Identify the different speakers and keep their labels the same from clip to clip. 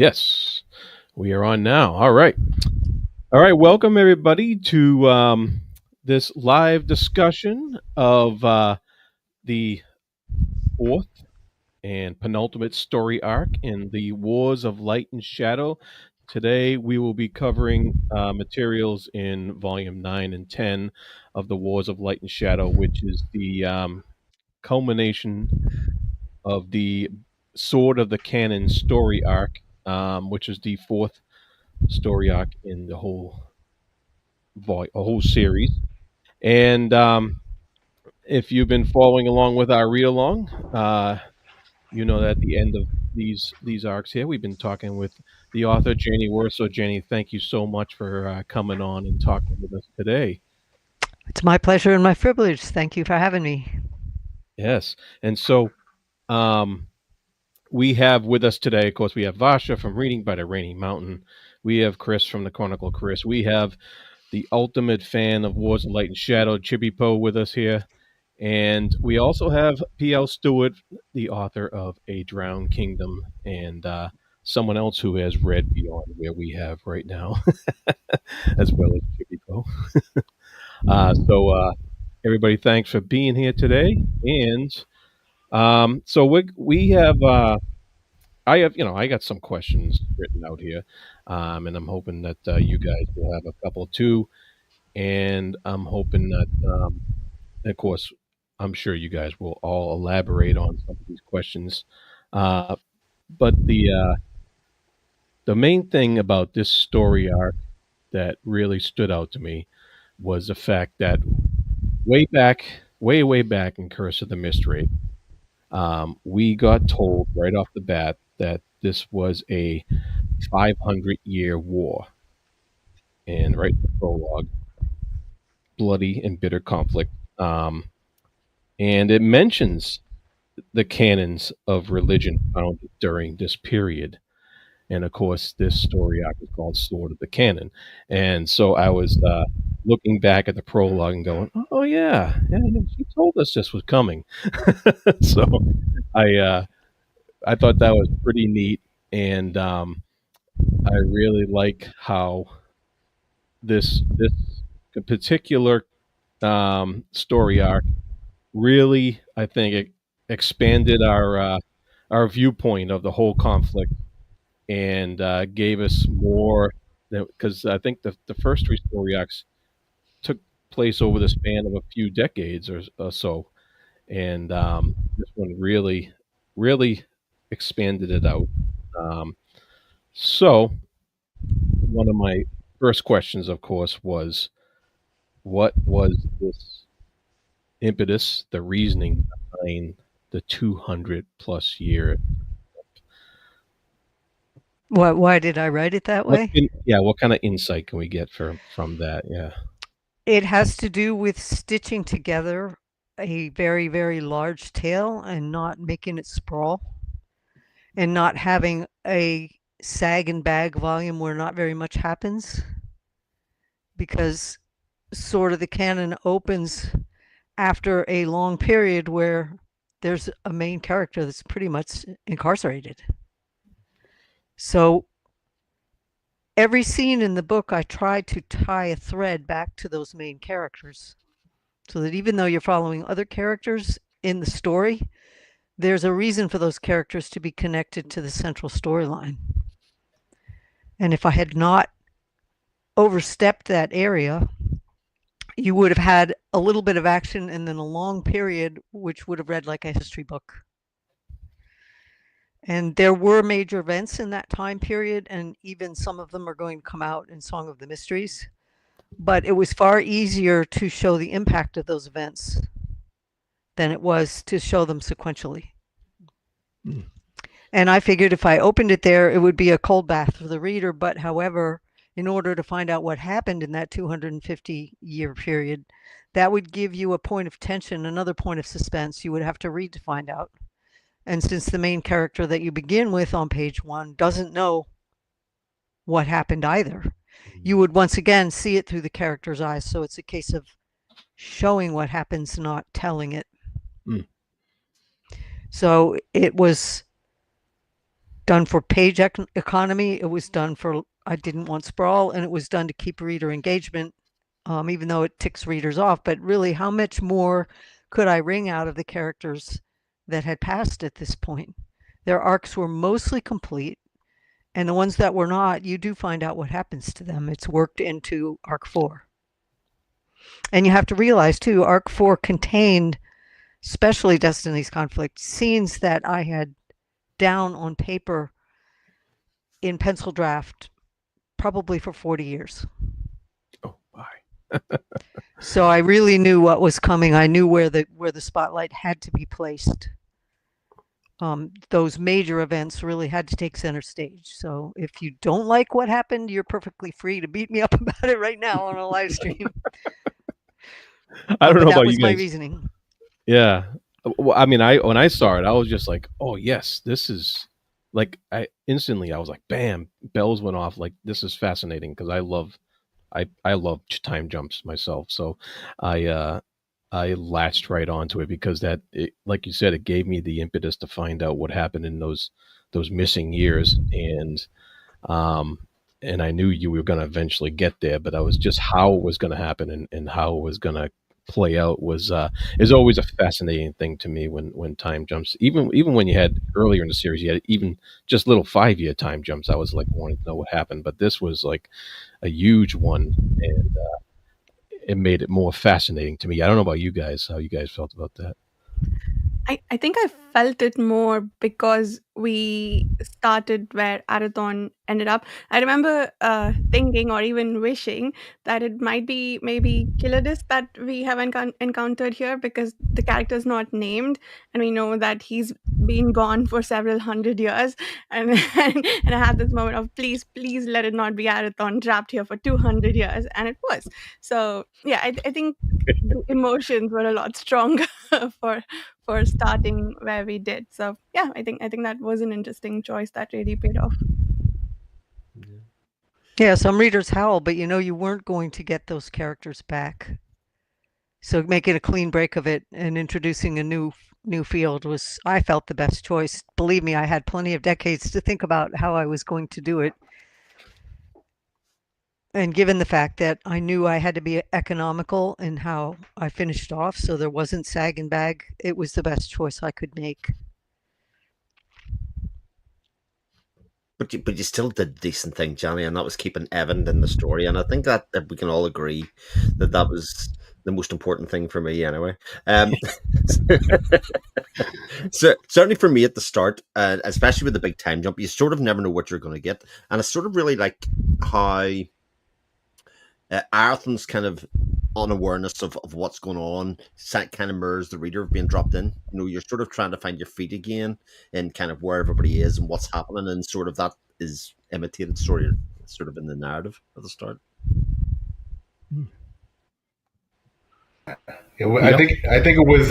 Speaker 1: Yes, we are on now. All right. All right. Welcome, everybody, to this live discussion of the fourth and penultimate story arc in the Wars of Light and Shadow. Today, we will be covering materials in volume 9 and 10 of the Wars of Light and Shadow, which is the culmination of the Sword of the Canon story arc, which is the fourth story arc in the whole series. And if you've been following along with our read along, you know that at the end of these arcs here, we've been talking with the author Janny Wurts. So, Janny, thank you so much for coming on and talking with us today.
Speaker 2: It's my pleasure and my privilege. Thank you for having me.
Speaker 1: Yes, and so um, we have with us today, of course, we have Vasha from Reading by the Rainy Mountain. We have Chris from the Chronicle Chris. We have the ultimate fan of Wars of Light and Shadow, Chippy Poe, with us here. And we also have P.L. Stewart, the author of A Drowned Kingdom, and someone else who has read beyond where we have right now, as well as Chippy Poe. So, everybody, thanks for being here today. And so we have, I have, I got some questions written out here, and I'm hoping that you guys will have a couple too. And I'm hoping that, of course, I'm sure you guys will all elaborate on some of these questions. Uh, but the main thing about this story arc that really stood out to me was the fact that way back, way back in Curse of the Mystery, we got told right off the bat that this was a 500-year war. And right in the prologue, bloody and bitter conflict. And it mentions the canons of religion found during this period. And of course, this story arc is called Sword of the Canon. And so I was looking back at the prologue and going, "Oh yeah, she told us this was coming." So I I thought that was pretty neat, and I really like how this particular story arc really, I think, it expanded our viewpoint of the whole conflict and gave us more. Because I think the first three story arcs took place over the span of a few decades or so, and this one really expanded it out. Um, so one of my first questions, of course, was what was this impetus, the reasoning behind the 200 plus year.
Speaker 2: Why did I write it that way?
Speaker 1: What kind of insight can we get from that? Yeah.
Speaker 2: It has to do with stitching together a very, very large tale and not making it sprawl and not having a sag and bag volume where not very much happens because sort of the canon opens after a long period where there's a main character that's pretty much incarcerated. So every scene in the book, I tried to tie a thread back to those main characters so that even though you're following other characters in the story, there's a reason for those characters to be connected to the central storyline. And if I had not overstepped that area, you would have had a little bit of action and then a long period, which would have read like a history book. And there were major events in that time period, and even some of them are going to come out in Song of the Mysteries. But it was far easier to show the impact of those events than it was to show them sequentially.
Speaker 1: Mm.
Speaker 2: And I figured if I opened it there, it would be a cold bath for the reader. But however, in order to find out what happened in that 250-year period, that would give you a point of tension, another point of suspense. You would have to read to find out. And since the main character that you begin with on page 1 doesn't know what happened either, you would once again see it through the character's eyes. So it's a case of showing what happens, not telling it.
Speaker 1: Mm.
Speaker 2: So it was done for economy. It was done for, I didn't want sprawl, and it was done to keep reader engagement, even though it ticks readers off. But really, how much more could I wring out of the characters that had passed at this point? Their arcs were mostly complete, and the ones that were not, you do find out what happens to them. It's worked into arc 4. And you have to realize too, arc 4 contained, especially Destiny's Conflict, scenes that I had down on paper in pencil draft probably for 40 years.
Speaker 1: Oh my.
Speaker 2: So I really knew what was coming. I knew where the spotlight had to be placed. Those major events really had to take center stage. So if you don't like what happened, you're perfectly free to beat me up about it right now on a live stream.
Speaker 1: I don't
Speaker 2: But
Speaker 1: know
Speaker 2: that
Speaker 1: about
Speaker 2: was
Speaker 1: you
Speaker 2: my
Speaker 1: guys.
Speaker 2: reasoning.
Speaker 1: Yeah. Well, I mean, I when I saw it, I was just like, "Oh yes, this is like." I instantly, I was like, "Bam!" Bells went off. Like this is fascinating because I love time jumps myself. So I uh, I latched right onto it because like you said, it gave me the impetus to find out what happened in those missing years, um, and I knew you were going to eventually get there, but I was just how it was going to happen and how it was going to play out was is always a fascinating thing to me when time jumps. Even when you had earlier in the series, you had even just little 5 year time jumps. I was like wanting to know what happened, but this was like a huge one, and it made it more fascinating to me. I don't know about you guys, how you guys felt about that.
Speaker 3: I think I felt it more because we started where Arathon ended up. I remember thinking or even wishing that it might be maybe Killadis that we have encountered here because the character is not named and we know that he's been gone for several hundred years. And, and I had this moment of please, please let it not be Arathon trapped here for 200 years. And it was. So, yeah, I think the emotions were a lot stronger for starting where we did. So yeah, I think that was an interesting choice that really paid off.
Speaker 2: Yeah, some readers howl, but you weren't going to get those characters back. So making a clean break of it and introducing a new field was, I felt, the best choice. Believe me, I had plenty of decades to think about how I was going to do it. And given the fact that I knew I had to be economical in how I finished off, so there wasn't sag and bag, it was the best choice I could make.
Speaker 4: But you still did a decent thing, Johnny, and that was keeping Evan in the story. And I think that we can all agree that that was the most important thing for me, anyway. Um, so certainly for me at the start, especially with the big time jump, you sort of never know what you're going to get, and I sort of really like how Arathon's kind of unawareness of what's going on kind of mirrors the reader being dropped in. You're sort of trying to find your feet again and kind of where everybody is and what's happening, and sort of that is imitated sort of in the narrative at the start.
Speaker 1: Yep.
Speaker 5: I think it was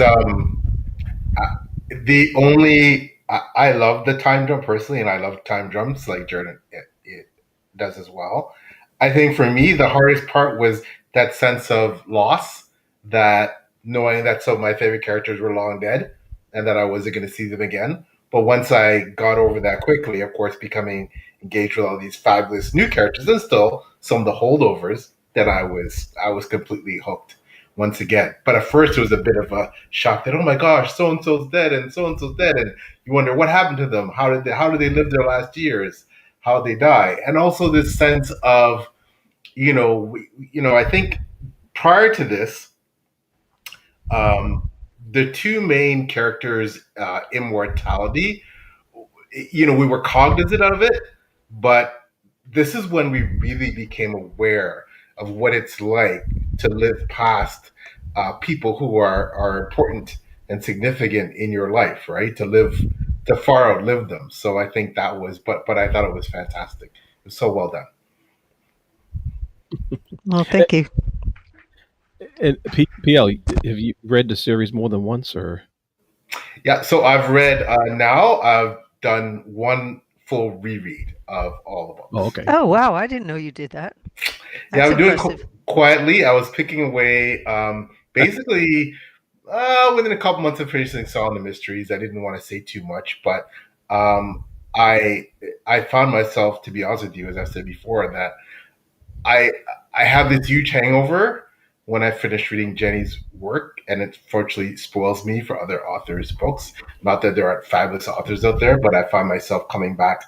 Speaker 5: the only I love the time jump personally, and I love time jumps like Jordan it does as well. I think for me the hardest part was that sense of loss, that knowing that some of my favorite characters were long dead and that I wasn't going to see them again. But once I got over that quickly, of course, becoming engaged with all these fabulous new characters and still some of the holdovers, then I was completely hooked once again. But at first, it was a bit of a shock that, oh my gosh, so and so's dead and so and so's dead, and you wonder what happened to them. How did they live their last years? How did they die? And also this sense of I think prior to this, um, the two main characters' immortality, we were cognizant of it, but this is when we really became aware of what it's like to live past people who are important and significant in your life, right? To far outlive them. So I think that was, but I thought it was fantastic. It was so well done.
Speaker 2: Well, thank you.
Speaker 1: And PL, have you read the series more than once, or?
Speaker 5: Yeah, so I've read now. I've done one full reread of all the
Speaker 1: Oh,
Speaker 5: books.
Speaker 1: okay.
Speaker 2: Oh, wow, I didn't know you did that.
Speaker 5: Yeah, I
Speaker 2: That's
Speaker 5: would do it
Speaker 2: impressive.
Speaker 5: quietly. I was picking away, basically, within a couple months of finishing Solving the Mysteries. I didn't want to say too much, but I I found myself, to be honest with you, as I said before, that I I have this huge hangover when I finish reading Jenny's work, and it fortunately spoils me for other authors' books. Not that there aren't fabulous authors out there, but I find myself coming back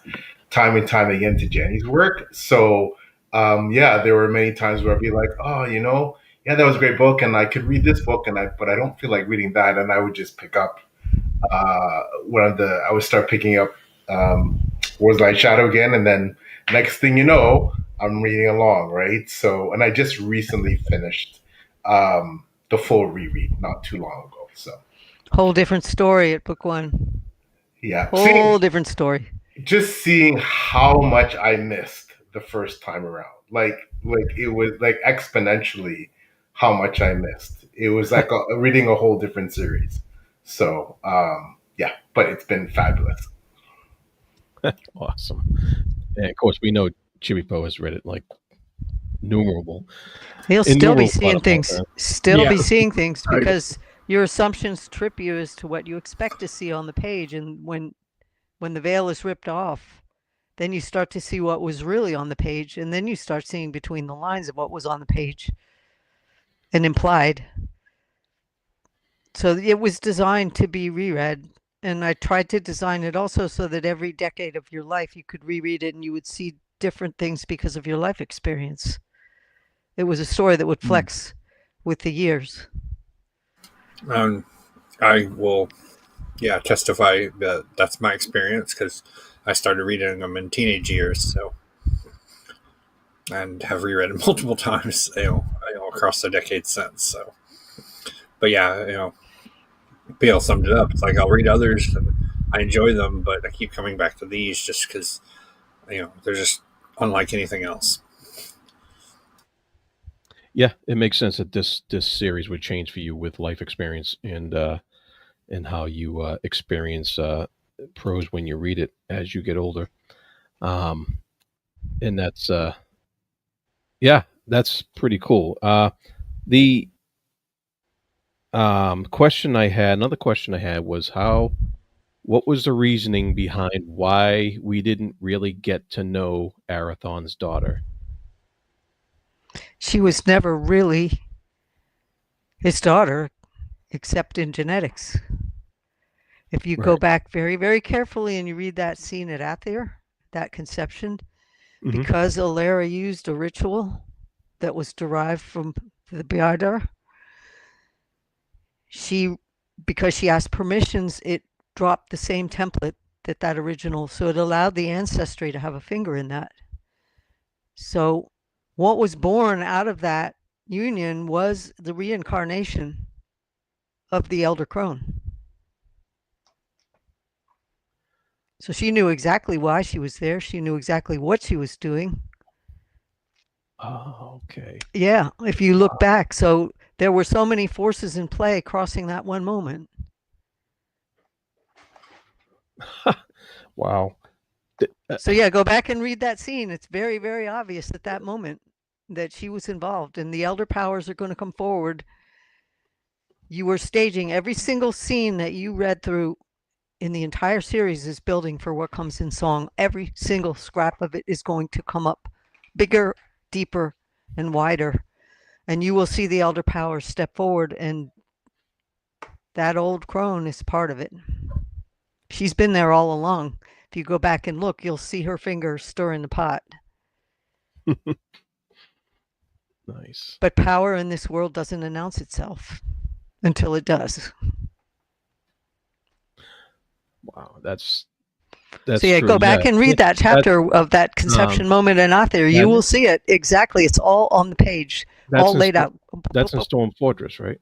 Speaker 5: time and time again to Jenny's work. So yeah, there were many times where I'd be like, oh, yeah, that was a great book, and I could read this book, but I don't feel like reading that, and I would just pick up I would start picking up Wars Light Shadow again, and then next thing you know, I'm reading along, right? So, and I just recently finished the full reread not too long ago. So,
Speaker 2: Whole different story at book one.
Speaker 5: yeah,
Speaker 2: Whole different story.
Speaker 5: just seeing how much I missed the first time around, like it was like exponentially how much I missed. It was like reading a whole different series. So, yeah, but it's been fabulous.
Speaker 1: Awesome. And of course, we know Chibipo has read it like innumerable.
Speaker 2: He'll still be
Speaker 1: Innumerable
Speaker 2: seeing
Speaker 1: amount of
Speaker 2: things.
Speaker 1: times.
Speaker 2: Still
Speaker 1: Yeah.
Speaker 2: be seeing things because your assumptions trip you as to what you expect to see on the page, and when the veil is ripped off, then you start to see what was really on the page, and then you start seeing between the lines of what was on the page and implied. So it was designed to be reread, and I tried to design it also so that every decade of your life you could reread it and you would see different things because of your life experience. It was a story that would flex with the years.
Speaker 6: I will, testify that that's my experience because I started reading them in teenage years, so and have reread it multiple times, across the decades since. So, but yeah, PL summed it up. It's like I'll read others, and I enjoy them, but I keep coming back to these just because they're just unlike anything else.
Speaker 1: Yeah, it makes sense that this series would change for you with life experience and how you experience prose when you read it as you get older. Um, and that's pretty cool. The another question I had was what was the reasoning behind why we didn't really get to know Arathon's daughter?
Speaker 2: She was never really his daughter, except in genetics. If you go back very, very carefully and you read that scene at Aether, that conception, because Alara used a ritual that was derived from the Biardar, because she asked permissions, it dropped the same template that original, so it allowed the ancestry to have a finger in that. So what was born out of that union was the reincarnation of the Elder Crone. So she knew exactly why she was there. She knew exactly what she was doing.
Speaker 1: Oh, okay.
Speaker 2: Yeah, if you look back. So there were so many forces in play crossing that one moment.
Speaker 1: Wow.
Speaker 2: So yeah, go back and read that scene. It's very, very obvious at that moment that she was involved, and the elder powers are going to come forward. You were staging every single scene that you read through in the entire series is building for what comes in song. Every single scrap of it is going to come up bigger, deeper, and wider. And you will see the elder powers step forward, and that old crone is part of it. She's been there all along. If you go back and look, you'll see her finger stirring the pot.
Speaker 1: Nice.
Speaker 2: But power in this world doesn't announce itself until it does.
Speaker 1: Wow, that's
Speaker 2: so yeah,
Speaker 1: true.
Speaker 2: Go back and read that chapter of that conception moment in Aether. You will see it exactly. It's all on the page, all laid out.
Speaker 1: That's in Storm Fortress, right?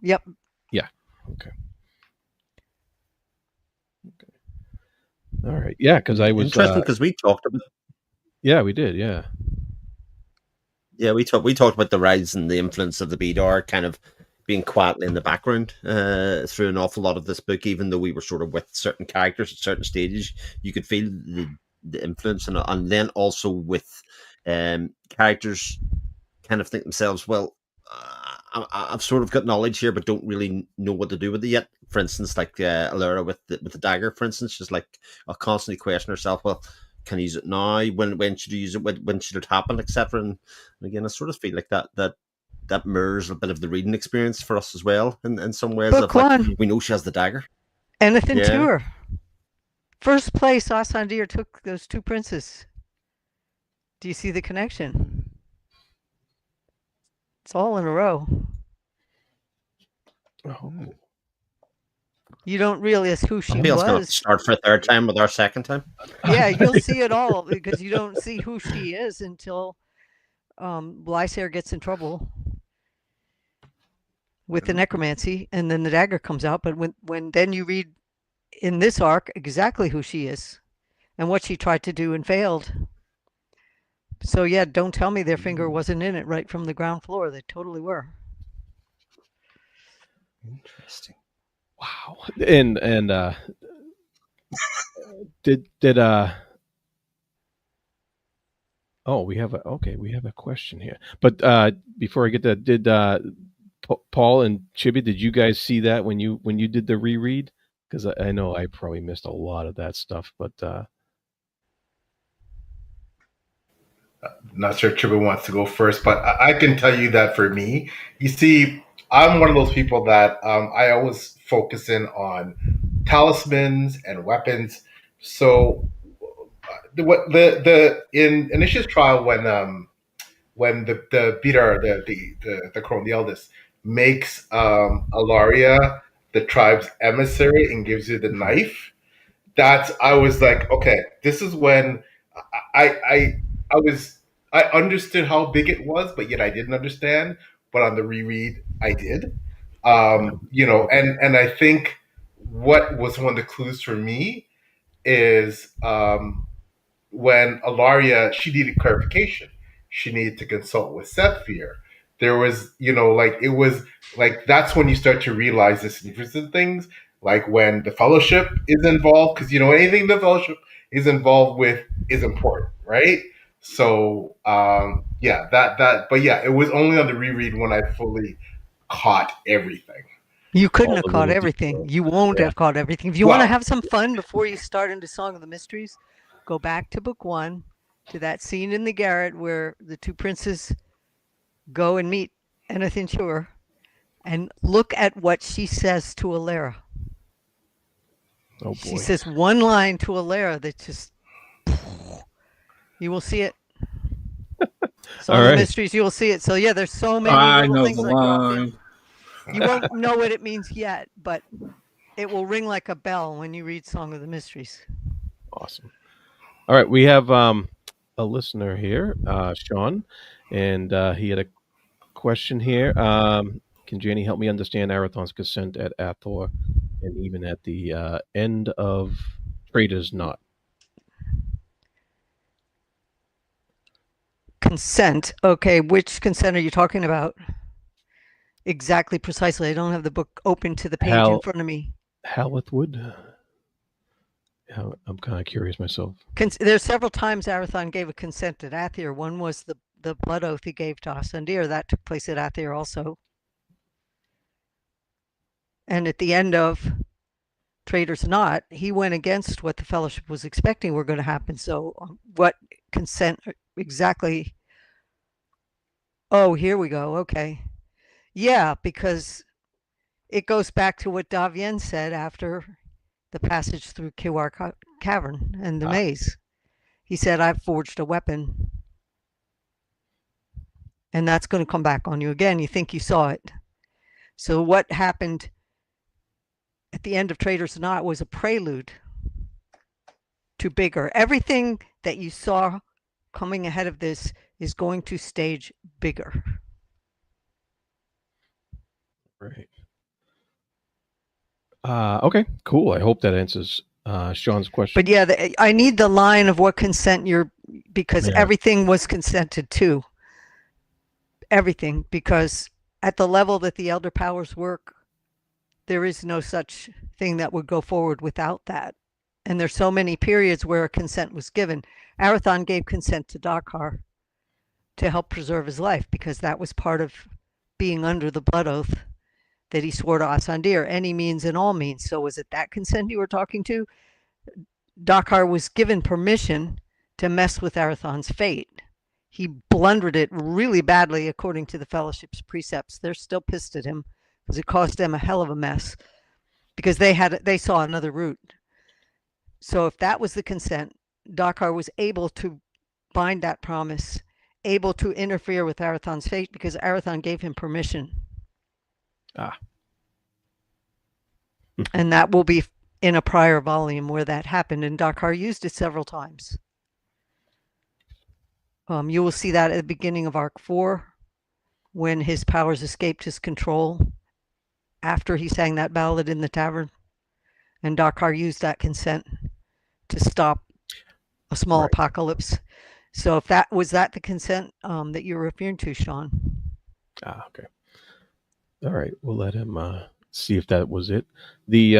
Speaker 2: Yep.
Speaker 1: Yeah. Okay. All right. Yeah, because I was
Speaker 4: interesting because we talked about.
Speaker 1: Yeah, we did. Yeah.
Speaker 4: Yeah, we talked about the rise and the influence of the BDR kind of being quietly in the background through an awful lot of this book, even though we were sort of with certain characters at certain stages, you could feel the influence, and then also with characters kind of think themselves, well, I've sort of got knowledge here, but don't really know what to do with it yet. For instance, like Alera with the dagger, for instance, she's like, I'll constantly question herself. Well, can I use it now? When should you use it? When should it happen, etc. And again, I sort of feel like that mirrors a bit of the reading experience for us as well, in some ways.
Speaker 2: Book
Speaker 4: Of like,
Speaker 2: one,
Speaker 4: we know she has the dagger.
Speaker 2: anything to
Speaker 4: Yeah.
Speaker 2: her. First place, Asandir took those two princes. Do you see the connection? It's all in a row.
Speaker 1: Oh.
Speaker 2: You don't realize who she
Speaker 4: Maybe I was going to
Speaker 2: was.
Speaker 4: start for a third time with our second time.
Speaker 2: Yeah, you'll see it all because you don't see who she is until Lysair gets in trouble with the necromancy, and then the dagger comes out. But when then you read in this arc exactly who she is and what she tried to do and failed. So yeah, don't tell me their finger wasn't in it right from the ground floor. They totally were.
Speaker 4: Interesting.
Speaker 1: Wow. And did oh, we have a question here. But before I get that, did Paul and Chibi, did you guys see that when you did the reread? Because I know I probably missed a lot of that stuff, but
Speaker 5: Not sure if Chiba wants to go first, but I can tell you that for me, you see, I'm one of those people that I always focus in on talismans and weapons. So the in Initia's trial when the beater the crone the eldest makes Alaria the tribe's emissary and gives you the knife, that's I was like, okay, this is when I I I was I understood how big it was, but yet I didn't understand. But on the reread, I did. And I think what was one of the clues for me is when Alaria, she needed clarification. She needed to consult with Sephier. There was, like it was like that's when you start to realize the significance of things. Like when the fellowship is involved, because anything the fellowship is involved with is important, right? So yeah, but yeah, it was only on the reread when I fully caught everything.
Speaker 2: You couldn't
Speaker 1: all
Speaker 2: have
Speaker 1: the
Speaker 2: caught
Speaker 1: little
Speaker 2: everything.
Speaker 1: details.
Speaker 2: You won't
Speaker 1: Yeah.
Speaker 2: have caught everything. If you want to
Speaker 5: Well,
Speaker 2: have some fun before you start into Song of the Mysteries, go back to book one, to that scene in the garret where the two princes go and meet Enithin Chur, and look at what she says to Alara.
Speaker 1: Oh
Speaker 2: She
Speaker 1: boy.
Speaker 2: says one line to Alara that just, you will see it. Song
Speaker 1: All
Speaker 2: of the
Speaker 1: right.
Speaker 2: Mysteries, you will see it. So yeah, there's so many
Speaker 6: I
Speaker 2: little
Speaker 6: know
Speaker 2: things
Speaker 6: the
Speaker 2: that drop in.
Speaker 6: line.
Speaker 2: You won't know what it means yet, but it will ring like a bell when you read Song of the Mysteries.
Speaker 1: Awesome. All right, we have a listener here, Sean, and he had a question here. Can Janny help me understand Arathon's consent at Athor and even at the end of Trader's Knot?
Speaker 2: Consent. Okay, which consent are you talking about? Exactly, precisely. I don't have the book open to the page in front of me.
Speaker 1: Hallethwood? I'm kind of curious myself.
Speaker 2: There's several times Arathon gave a consent at Athir. One was the blood oath he gave to Asandir. That took place at Athir also. And at the end of Trader's Knot, he went against what the Fellowship was expecting were going to happen. So what consent exactly? Oh, here we go. Okay. Yeah, because it goes back to what Davien said after the passage through Kiwar Cavern and the maze. He said, I've forged a weapon. And that's going to come back on you again. You think you saw it. So what happened at the end of Trader's Knot was a prelude to bigger. Everything that you saw coming ahead of this is going to stage bigger.
Speaker 1: Right. Okay, cool. I hope that answers Sean's question.
Speaker 2: But yeah, I need the line of what consent because
Speaker 1: Yeah.
Speaker 2: everything was consented to. Everything, because at the level that the elder powers work, there is no such thing that would go forward without that. And there's so many periods where consent was given. Arathon gave consent to Dakhar to help preserve his life because that was part of being under the blood oath that he swore to Asandir, any means and all means. So was it that consent you were talking to? Dakar was given permission to mess with Arathon's fate. He blundered it really badly according to the Fellowship's precepts. They're still pissed at him because it caused them a hell of a mess because they saw another route. So if that was the consent, Dakar was able to bind that promise, able to interfere with Arathon's fate because Arathon gave him permission.
Speaker 1: Ah.
Speaker 2: And that will be in a prior volume where that happened, and Dakar used it several times. You will see that at the beginning of Arc 4, when his powers escaped his control after he sang that ballad in the tavern. And Dakar used that consent to stop a small apocalypse. So if that was that the consent that you're referring to, Sean?
Speaker 1: Ah, okay. All right, we'll let him see if that was it. The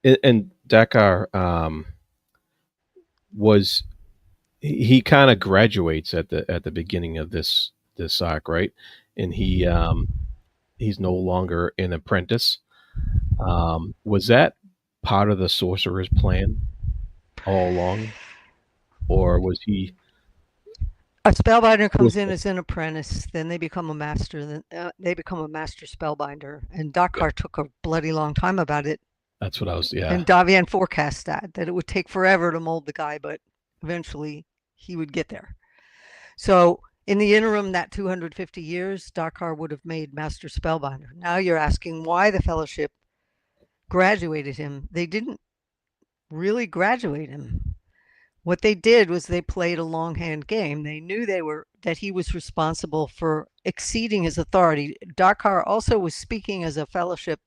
Speaker 1: and Dakar was he kind of graduates at the beginning of this arc, right? And he's no longer an apprentice. Was that part of the sorcerer's plan all along, or was he?
Speaker 2: A spellbinder comes in as an apprentice, then they become a master, then they become a master spellbinder. And Dakar took a bloody long time about it.
Speaker 1: That's what I was. Yeah.
Speaker 2: And Davian forecast that it would take forever to mold the guy, but eventually he would get there. So in the interim, that 250 years, Dakar would have made master spellbinder. Now you're asking why the Fellowship graduated him. They didn't really graduate him. What they did was they played a longhand game. They knew that he was responsible for exceeding his authority. Dakar also was speaking as a Fellowship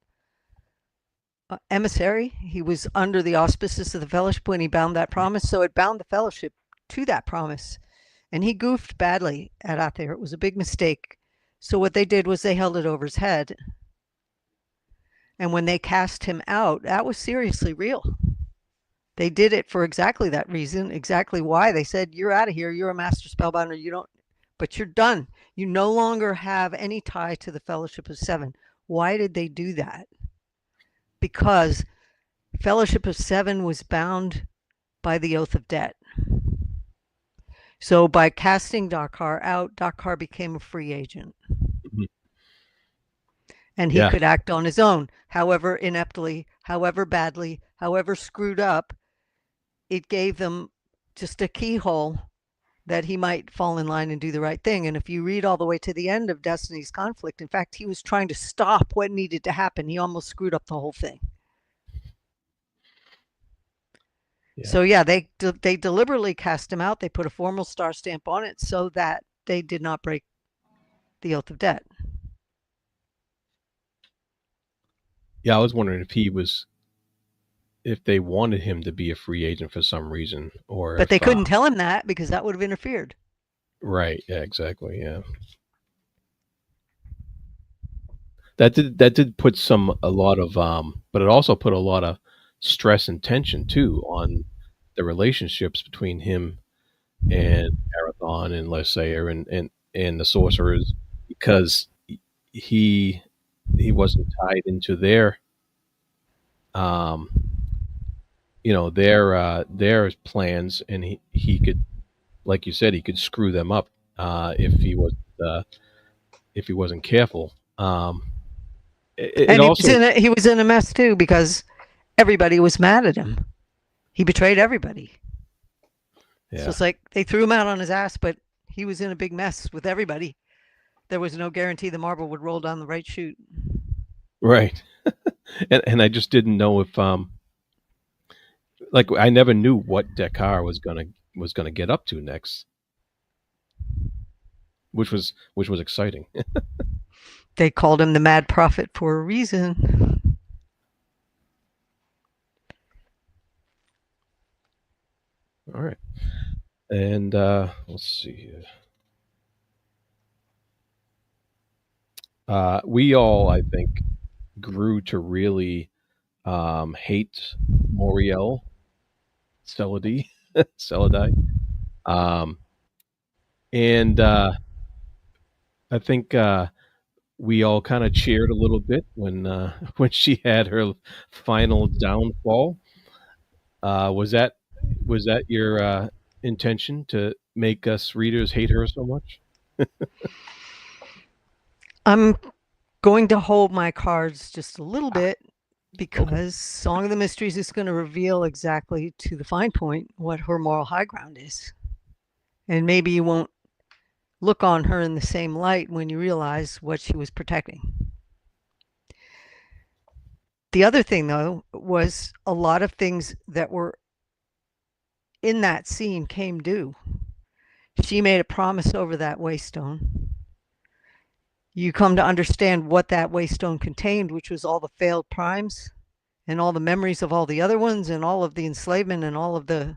Speaker 2: emissary. He was under the auspices of the Fellowship when he bound that promise, so it bound the Fellowship to that promise. And he goofed badly at Aether. It was a big mistake. So what they did was they held it over his head. And when they cast him out, that was seriously real. They did it for exactly that reason, exactly why. They said, you're out of here, you're a master spellbinder, but you're done. You no longer have any tie to the Fellowship of Seven. Why did they do that? Because Fellowship of Seven was bound by the Oath of Debt. So by casting Dakar out, Dakar became a free agent.
Speaker 1: Mm-hmm.
Speaker 2: And he could act on his own, however ineptly, however badly, however screwed up. It gave them just a keyhole that he might fall in line and do the right thing. And if you read all the way to the end of Destiny's Conflict, in fact, he was trying to stop what needed to happen. He almost screwed up the whole thing. Yeah. So yeah, they deliberately cast him out. They put a formal star stamp on it so that they did not break the Oath of Debt.
Speaker 1: Yeah, I was wondering if they wanted him to be a free agent for some reason,
Speaker 2: but they couldn't tell him that because that would have interfered.
Speaker 1: Right. Yeah. Exactly. Yeah. That did put a lot of but it also put a lot of stress and tension too on the relationships between him and Arathon and Lysair and the sorcerers, because he wasn't tied into their their plans, and he could, like you said, he could screw them up if he wasn't careful.
Speaker 2: He was in a mess too because everybody was mad at him. He betrayed everybody. Yeah. So it's like they threw him out on his ass, but he was in a big mess with everybody. There was no guarantee the marble would roll down the right chute.
Speaker 1: Right. and I just didn't know if I never knew what Dakar was gonna get up to next, which was exciting.
Speaker 2: They called him the Mad Prophet for a reason.
Speaker 1: All right, and let's see here. We all, I think, grew to really hate Moriel Celadai. And I think we all kind of cheered a little bit when when she had her final downfall. Was that your intention to make us readers hate her so much?
Speaker 2: I'm going to hold my cards just a little bit
Speaker 1: Okay.
Speaker 2: because Song of the Mysteries is going to reveal exactly to the fine point what her moral high ground is. And maybe you won't look on her in the same light when you realize what she was protecting. The other thing, though, was a lot of things that were in that scene came due. She made a promise over that waystone. You come to understand what that waystone contained, which was all the failed primes and all the memories of all the other ones and all of the enslavement and all of the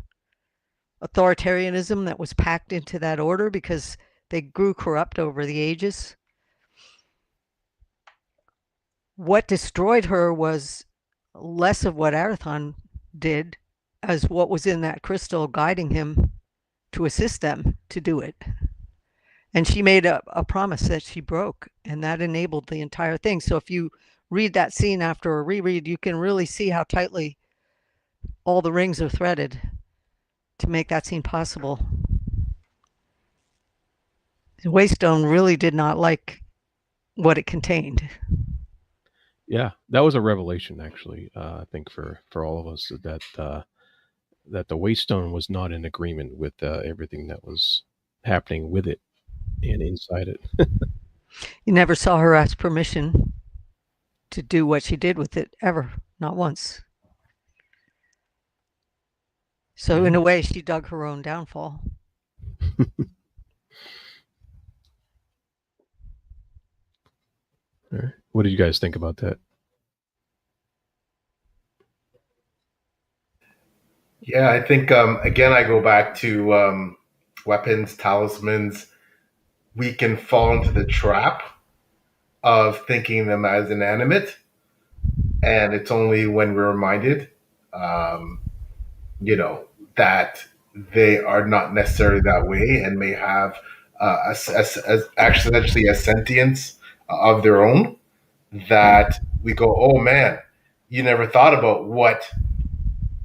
Speaker 2: authoritarianism that was packed into that order because they grew corrupt over the ages. What destroyed her was less of what Arathon did as what was in that crystal guiding him to assist them to do it. And she made a promise that she broke, and that enabled the entire thing. So if you read that scene after a reread, you can really see how tightly all the rings are threaded to make that scene possible. The Waystone really did not like what it contained.
Speaker 1: Yeah, that was a revelation, actually. I think for all of us that the Waystone was not in agreement with everything that was happening with it and inside it.
Speaker 2: You never saw her ask permission to do what she did with it ever, not once. So in a way, she dug her own downfall.
Speaker 1: All right. What did you guys think about that?
Speaker 5: Yeah, I think again I go back to weapons, talismans. We can fall into the trap of thinking them as inanimate, and it's only when we're reminded, um, you know, that they are not necessarily that way and may have actually a sentience of their own, that we go, oh man, you never thought about what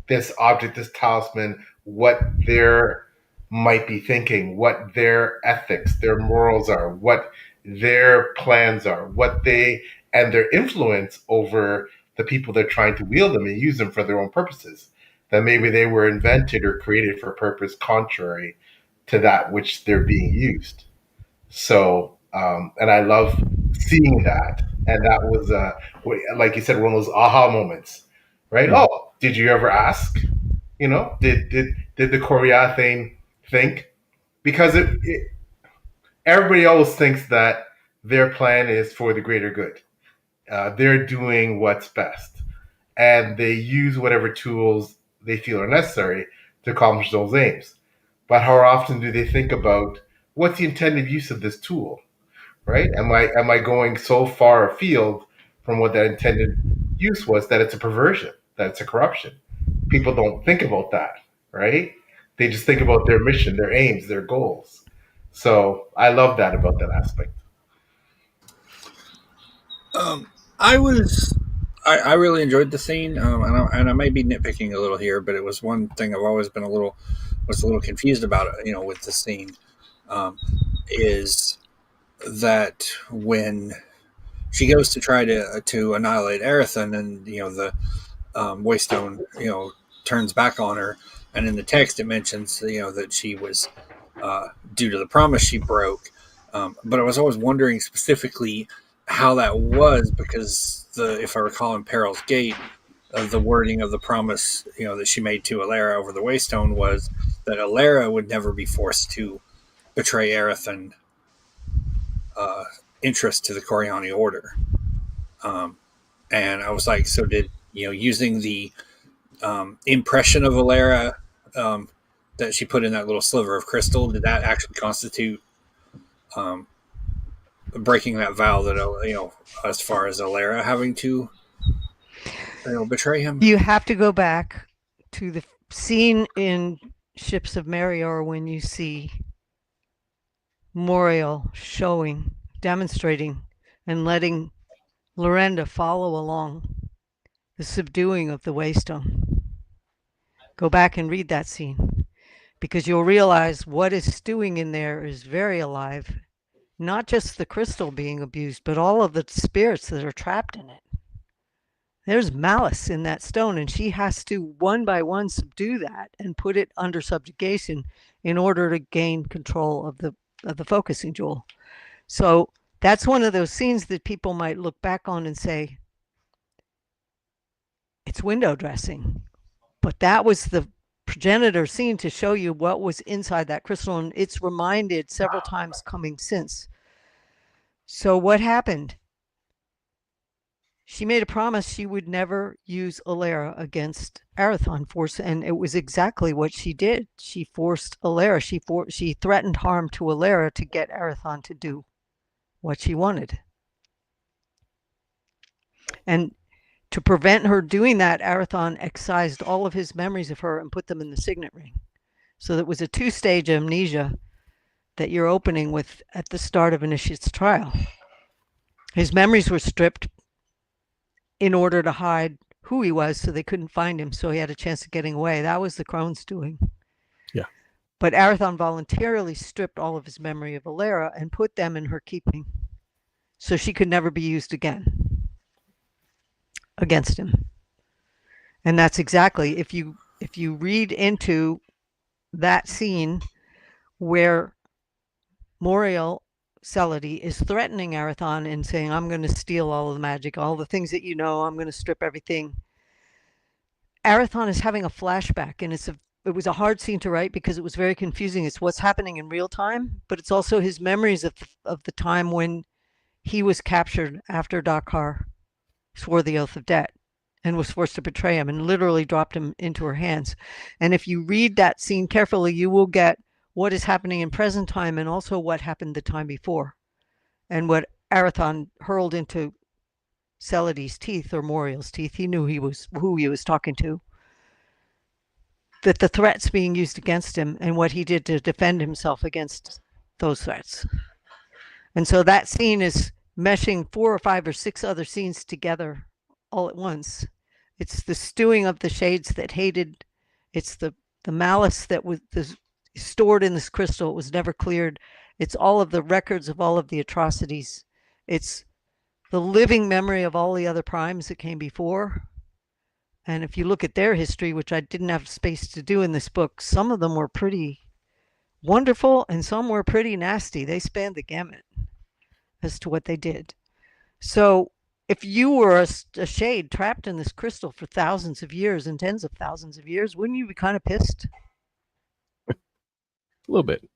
Speaker 5: this object, this talisman, what their might be thinking, what their ethics, their morals are, what their plans are, what they and their influence over the people they're trying to wield them and use them for their own purposes. That maybe they were invented or created for a purpose contrary to that which they're being used. So, and I love seeing that. And that was, like you said, one of those aha moments, right?
Speaker 1: Mhm.
Speaker 5: Oh, did you ever ask? You know, did the Korea thing think? Because everybody always thinks that their plan is for the greater good. They're doing what's best, and they use whatever tools they feel are necessary to accomplish those aims. But how often do they think about what's the intended use of this tool? Right? Am I going so far afield from what that intended use was that it's a perversion, that it's a corruption? People don't think about that, right? They just think about their mission, their aims, their goals. So I love that about that aspect.
Speaker 6: I was. I really enjoyed the scene, and I may be nitpicking a little here, but it was one thing I've always been a little confused about. With the scene, is that when she goes to try to annihilate Erethan, and the Waystone turns back on her, and in the text it mentions that she was due to the promise she broke. But I was always wondering specifically how that was, because if I recall in Peril's Gate, the wording of the promise that she made to Alara over the Waystone was that Alara would never be forced to betray Erethan interest to the Coriani Order. And I was like, so did using the impression of Alara that she put in that little sliver of crystal, did that actually constitute breaking that vow that as far as Alara having to betray him?
Speaker 2: You have to go back to the scene in Ships of Marior when you see Moriel showing demonstrating and letting Lorenda follow along the subduing of the Waystone. Go back and read that scene because you'll realize what is stewing in there is very alive. Not just the crystal being abused, but all of the spirits that are trapped in it. There's malice in that stone, and she has to one by one subdue that and put it under subjugation in order to gain control of the focusing jewel. So that's one of those scenes that people might look back on and say, it's window dressing. But that was the progenitor scene to show you what was inside that crystal, and it's reminded several times coming since. So what happened? She made a promise she would never use Alara against Arathon force, and it was exactly what she did. She forced Alara. She threatened harm to Alara to get Arathon to do what she wanted. And to prevent her doing that, Arathon excised all of his memories of her and put them in the signet ring. So that was a two-stage amnesia that you're opening with at the start of Initiate's trial. His memories were stripped in order to hide who he was so they couldn't find him, so he had a chance of getting away. That was the Crone's doing.
Speaker 1: Yeah.
Speaker 2: But Arathon voluntarily stripped all of his memory of Alara and put them in her keeping so she could never be used again against him. And that's exactly, if you read into that scene where Moriel Celody is threatening Arathon and saying, I'm going to steal all of the magic, all the things that you know, I'm going to strip everything. Arathon is having a flashback, and it was a hard scene to write because it was very confusing. It's what's happening in real time, but it's also his memories of the time when he was captured after Dakar swore the oath of debt and was forced to betray him and literally dropped him into her hands. And if you read that scene carefully, you will get what is happening in present time and also what happened the time before and what Arathon hurled into Celody's teeth or Moriel's teeth. He knew who he was talking to. That the threats being used against him and what he did to defend himself against those threats. And so that scene is meshing 4 or 5 or 6 other scenes together all at once. It's the stewing of the shades that hated. It's the malice that was stored in this crystal. It was never cleared. It's all of the records of all of the atrocities. It's the living memory of all the other primes that came before. And if you look at their history, which I didn't have space to do in this book, some of them were pretty wonderful and some were pretty nasty. They spanned the gamut as to what they did. So if you were a shade trapped in this crystal for thousands of years and tens of thousands of years, wouldn't you be kind of pissed?
Speaker 1: A little bit.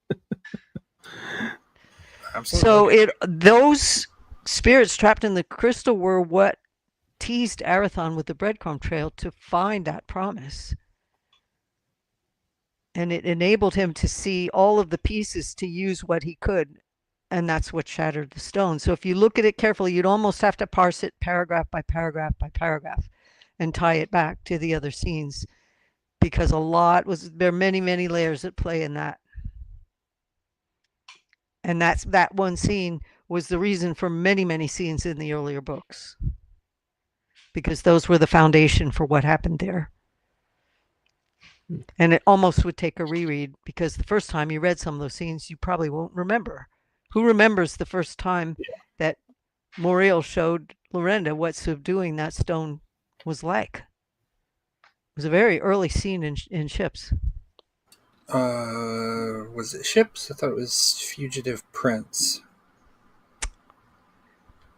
Speaker 6: Absolutely.
Speaker 2: So those spirits trapped in the crystal were what teased Arathon with the breadcrumb trail to find that promise. And it enabled him to see all of the pieces to use what he could. And that's what shattered the stone. So if you look at it carefully, you'd almost have to parse it paragraph by paragraph by paragraph and tie it back to the other scenes because there are many, many layers at play in that. And that one scene was the reason for many, many scenes in the earlier books because those were the foundation for what happened there. And it almost would take a reread because the first time you read some of those scenes, you probably won't remember. Who remembers the first time that Moriel showed Lorenda what subduing that stone was like? It was a very early scene in Ships.
Speaker 6: Was it Ships? I thought it was Fugitive Prince.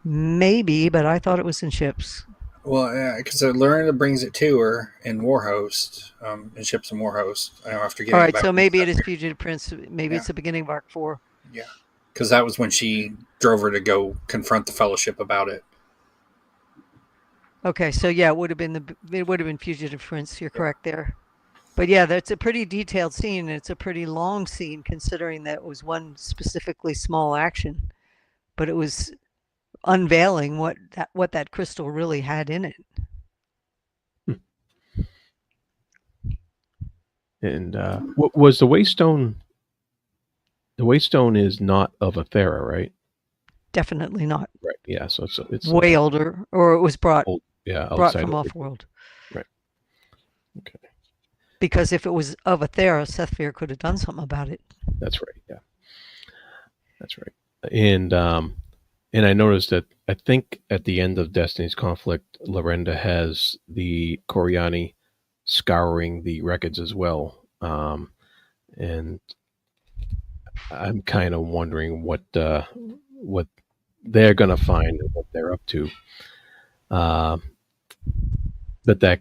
Speaker 2: Maybe, but I thought it was in Ships.
Speaker 6: Well, yeah, because Lorena brings it to her in Warhost, in Ships and Warhost. I don't have to get.
Speaker 2: All right, so maybe it is Fugitive Prince. Maybe it's the beginning of Arc 4.
Speaker 6: Yeah, because that was when she drove her to go confront the Fellowship about it.
Speaker 2: Okay, so yeah, it would have been Fugitive Prince. You're correct there. But yeah, that's a pretty detailed scene, and it's a pretty long scene considering that it was one specifically small action, but it was unveiling what that crystal really had in it.
Speaker 1: And what was the Waystone? The Waystone is not of Athera, right?
Speaker 2: Definitely not.
Speaker 1: Right. Yeah. So it's
Speaker 2: Way older, or it was brought
Speaker 1: old. Yeah.
Speaker 2: brought
Speaker 1: Outside
Speaker 2: from
Speaker 1: of
Speaker 2: off-world.
Speaker 1: Right. Okay.
Speaker 2: Because if it was of Aethera, Sethfir could have done something about it.
Speaker 1: That's right. Yeah. That's right. And I noticed that I think at the end of Destiny's Conflict, Lorenda has the Coriani scouring the records as well. And I'm kind of wondering what they're going to find and what they're up to. That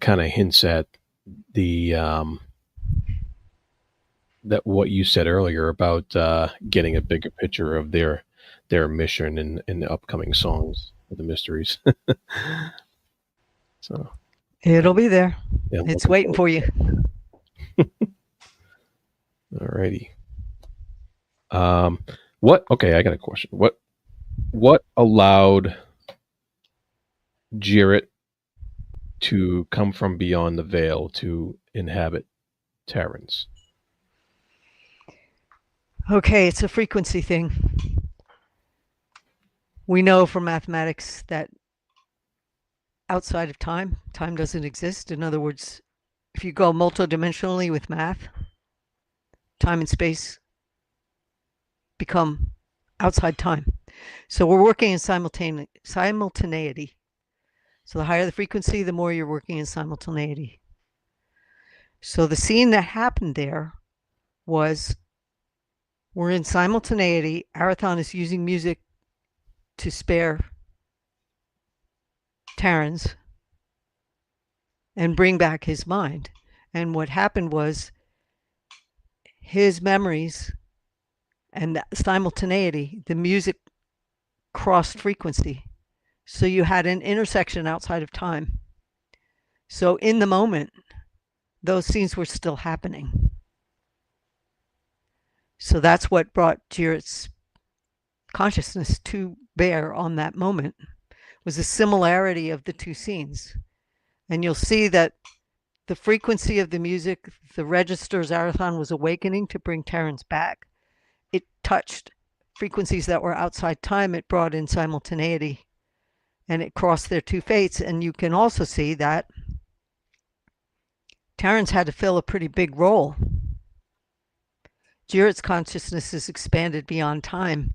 Speaker 1: kind of hints at the that what you said earlier about getting a bigger picture of their mission in the upcoming songs of the mysteries. So
Speaker 2: It'll be there.
Speaker 1: yeah,
Speaker 2: It's waiting for you.
Speaker 1: Alrighty. What? Okay, I got a question. What allowed Jarrett to come from beyond the veil to inhabit Terrans?
Speaker 2: Okay, it's a frequency thing. We know from mathematics that outside of time doesn't exist. In other words, if you go multidimensionally with math, time and space become outside time. So we're working in simultaneity. So the higher the frequency, the more you're working in simultaneity. So the scene that happened there was we're in simultaneity. Arathon is using music to spare Terrans and bring back his mind. And what happened was his memories and simultaneity, the music crossed frequency. So you had an intersection outside of time. So in the moment, those scenes were still happening. So that's what brought Jarrett's consciousness to bear on that moment, was the similarity of the two scenes. And you'll see that the frequency of the music, the registers Arathon was awakening to bring Terrans back, it touched frequencies that were outside time. It brought in simultaneity, and it crossed their two fates. And you can also see that Terrans had to fill a pretty big role. Jarrett's consciousness is expanded beyond time.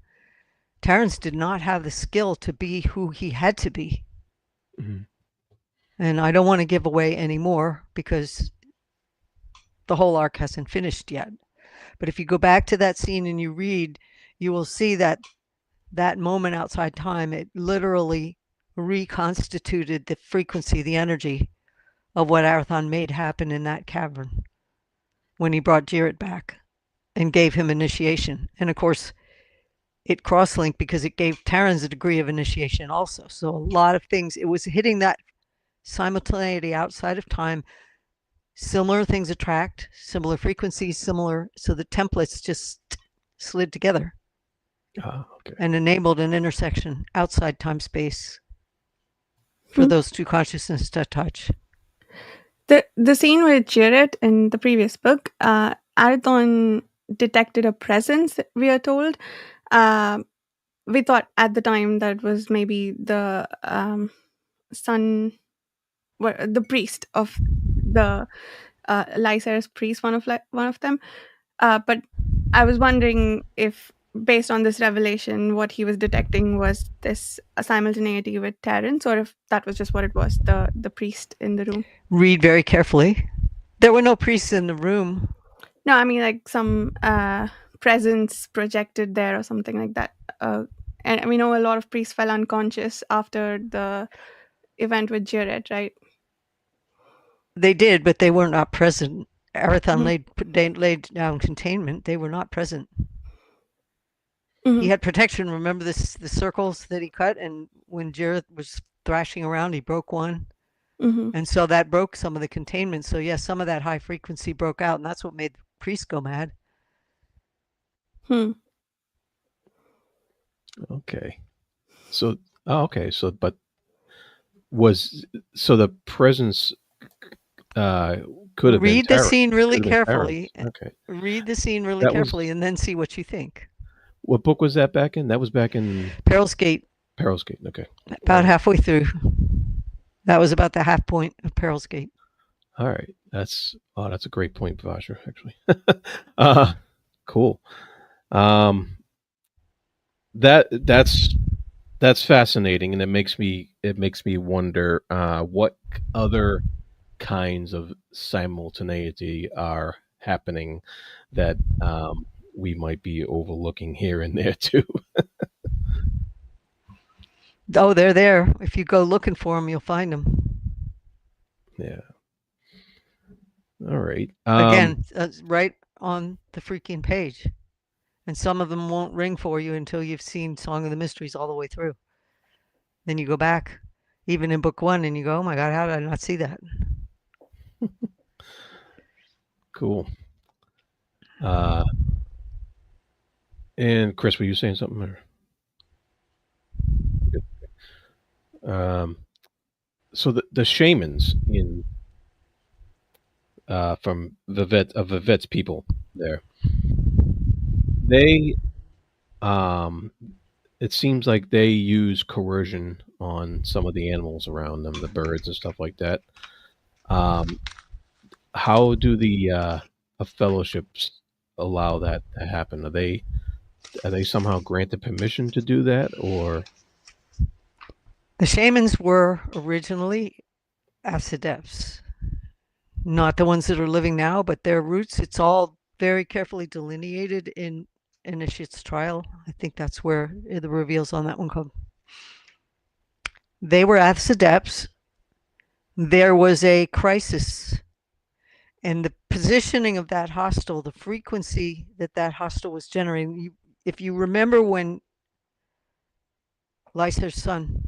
Speaker 2: Terrans did not have the skill to be who he had to be. Mm-hmm. And I don't want to give away any more because the whole arc hasn't finished yet. But if you go back to that scene and you read, you will see that that moment outside time, it literally reconstituted the frequency, the energy of what Arathon made happen in that cavern when he brought Jarrett back and gave him initiation. And of course, it cross-linked because it gave Terrans a degree of initiation also. So a lot of things, it was hitting that simultaneity outside of time. Similar things attract, similar frequencies, similar, so the templates just slid together and enabled an intersection outside time-space for those two consciousnesses to touch.
Speaker 3: The scene with Jarrett in the previous book, Arathon detected a presence, we are told. We thought at the time that was maybe the the priest of the Lysair's priest, one of them. But I was wondering if, based on this revelation, what he was detecting was this simultaneity with Terrans, or if that was just what it was, the priest in the room. Read
Speaker 2: very carefully. There were no priests in the room.
Speaker 3: No, I mean like some presence projected there or something like that. And we know a lot of priests fell unconscious after the event with Jarrett, right?
Speaker 2: They did, but they were not present. Arathon laid down containment. They were not present. Mm-hmm. He had protection. Remember the circles that he cut? And when Jarrett was thrashing around, he broke one. Mm-hmm. And so that broke some of the containment. So yes, some of that high frequency broke out, and that's what made the priest go mad.
Speaker 1: Okay. So but the presence could have
Speaker 2: read the scene really carefully.
Speaker 1: Okay.
Speaker 2: Read the scene really carefully and then see what you think.
Speaker 1: What book was that back in? That was back in
Speaker 2: Perils Gate,
Speaker 1: Perils Gate. Okay.
Speaker 2: about halfway through. That was about the half point of Perils Gate.
Speaker 1: All right. That's a great point, Vasher, actually. Cool. That's fascinating, and it makes me wonder what other kinds of simultaneity are happening that we might be overlooking here and there too.
Speaker 2: Oh, they're there. If you go looking for them, you'll find them.
Speaker 1: Yeah. All right.
Speaker 2: Again, right on the freaking page. And some of them won't ring for you until you've seen Song of the Mysteries all the way through. Then you go back, even in book 1, and you go, oh my God, how did I not see that?
Speaker 1: Cool. And Chris, were you saying something? So the shamans in from Vivet's people there, they it seems like they use coercion on some of the animals around them, the birds and stuff like that. How do the fellowships allow that to happen? Are they somehow granted permission to do that, or
Speaker 2: The shamans were originally Asadepts, not the ones that are living now, but their roots, it's all very carefully delineated in Initiate's Trial. I think that's where the reveals on that one come. They were Asadepts. There was a crisis, and the positioning of that hostile, the frequency that hostile was generating. If you remember when Lyser's son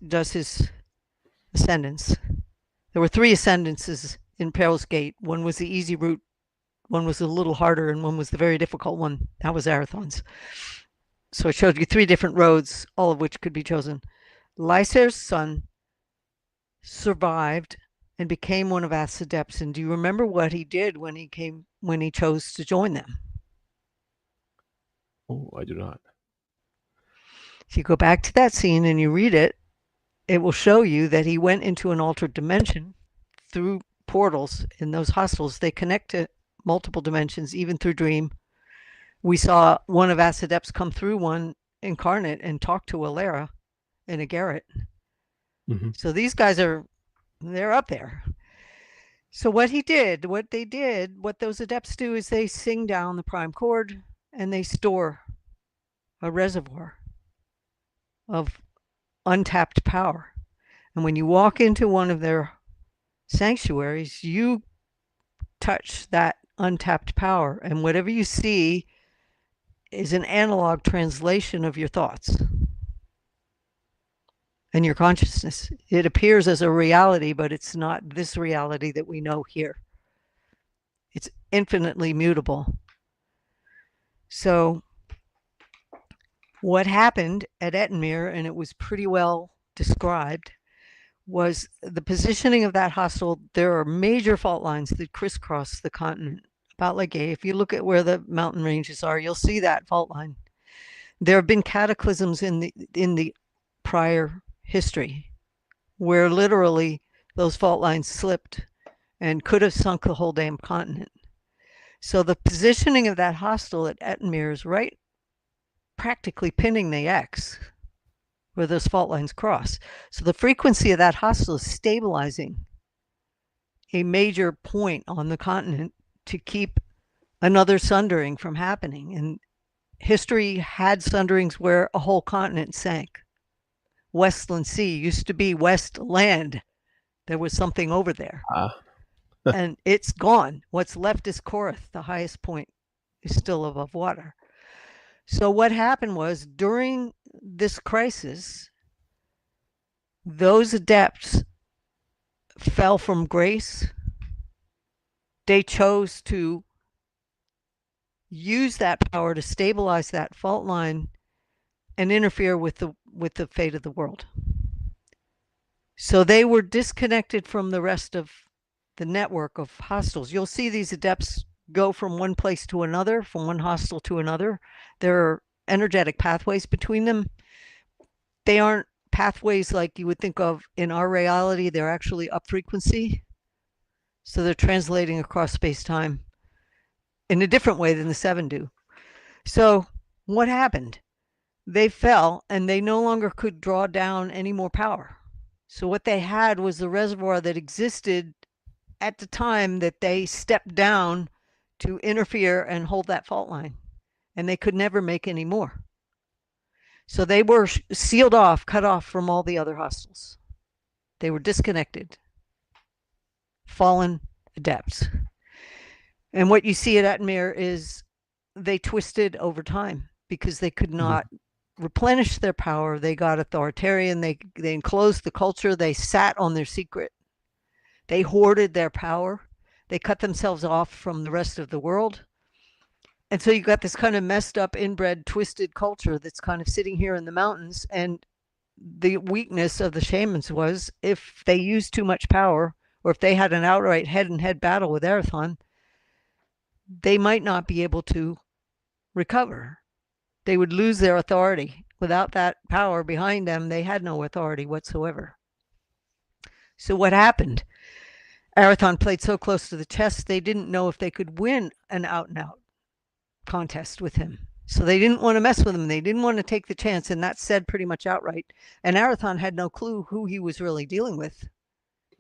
Speaker 2: does his ascendance, there were 3 ascendances in Perils Gate. One was the easy route, one was a little harder, and one was the very difficult one. That was Arathon's. So it showed you 3 different roads, all of which could be chosen. Lyser's son survived and became one of Asadepts. And do you remember what he did when he chose to join them?
Speaker 1: Oh, I do not.
Speaker 2: If you go back to that scene and you read it, it will show you that he went into an altered dimension through portals in those hostels. They connect to multiple dimensions, even through dream. We saw one of Asadepts come through one incarnate and talk to Alara in a garret.
Speaker 1: Mm-hmm.
Speaker 2: So these guys they're up there. So what they did, what those adepts do is they sing down the prime chord and they store a reservoir of untapped power. And when you walk into one of their sanctuaries, you touch that untapped power, and whatever you see is an analog translation of your thoughts and your consciousness. It appears as a reality, but it's not this reality that we know here. It's infinitely mutable. So what happened at Ettenmere, and it was pretty well described, was the positioning of that hostile. There are major fault lines that crisscross the continent, about like if you look at where the mountain ranges are, you'll see that fault line. There have been cataclysms in the prior history where literally those fault lines slipped and could have sunk the whole damn continent. So the positioning of that hostile at Ettenmere is right practically pinning the X where those fault lines cross. So the frequency of that hostile is stabilizing a major point on the continent to keep another sundering from happening. And history had sunderings where a whole continent sank. Westland Sea used to be West Land. There was something over there. And it's gone. What's left is Korath. The highest point is still above water. So what happened was, during this crisis, those adepts fell from grace. They chose to use that power to stabilize that fault line and interfere with the fate of the world. So they were disconnected from the rest of the network of hostiles. You'll see these adepts go from one place to another, from one hostel to another. There are energetic pathways between them. They aren't pathways like you would think of in our reality. They're actually up frequency. So they're translating across space-time in a different way than the 7 do. So what happened? They fell and they no longer could draw down any more power. So what they had was the reservoir that existed at the time that they stepped down to interfere and hold that fault line. And they could never make any more. So they were sealed off, cut off from all the other hostels. They were disconnected. Fallen adepts. And what you see at Atmir is they twisted over time because they could not replenish their power. They got authoritarian. They enclosed the culture. They sat on their secret. They hoarded their power. They cut themselves off from the rest of the world. And so you got this kind of messed up, inbred, twisted culture that's kind of sitting here in the mountains. And the weakness of the shamans was if they used too much power, or if they had an outright head-and-head battle with Erathon, they might not be able to recover. They would lose their authority. Without that power behind them, they had no authority whatsoever. So what happened? Erathon played so close to the chest, they didn't know if they could win an out-and-out contest with him. So they didn't want to mess with him. They didn't want to take the chance, and that's said pretty much outright. And Erathon had no clue who he was really dealing with.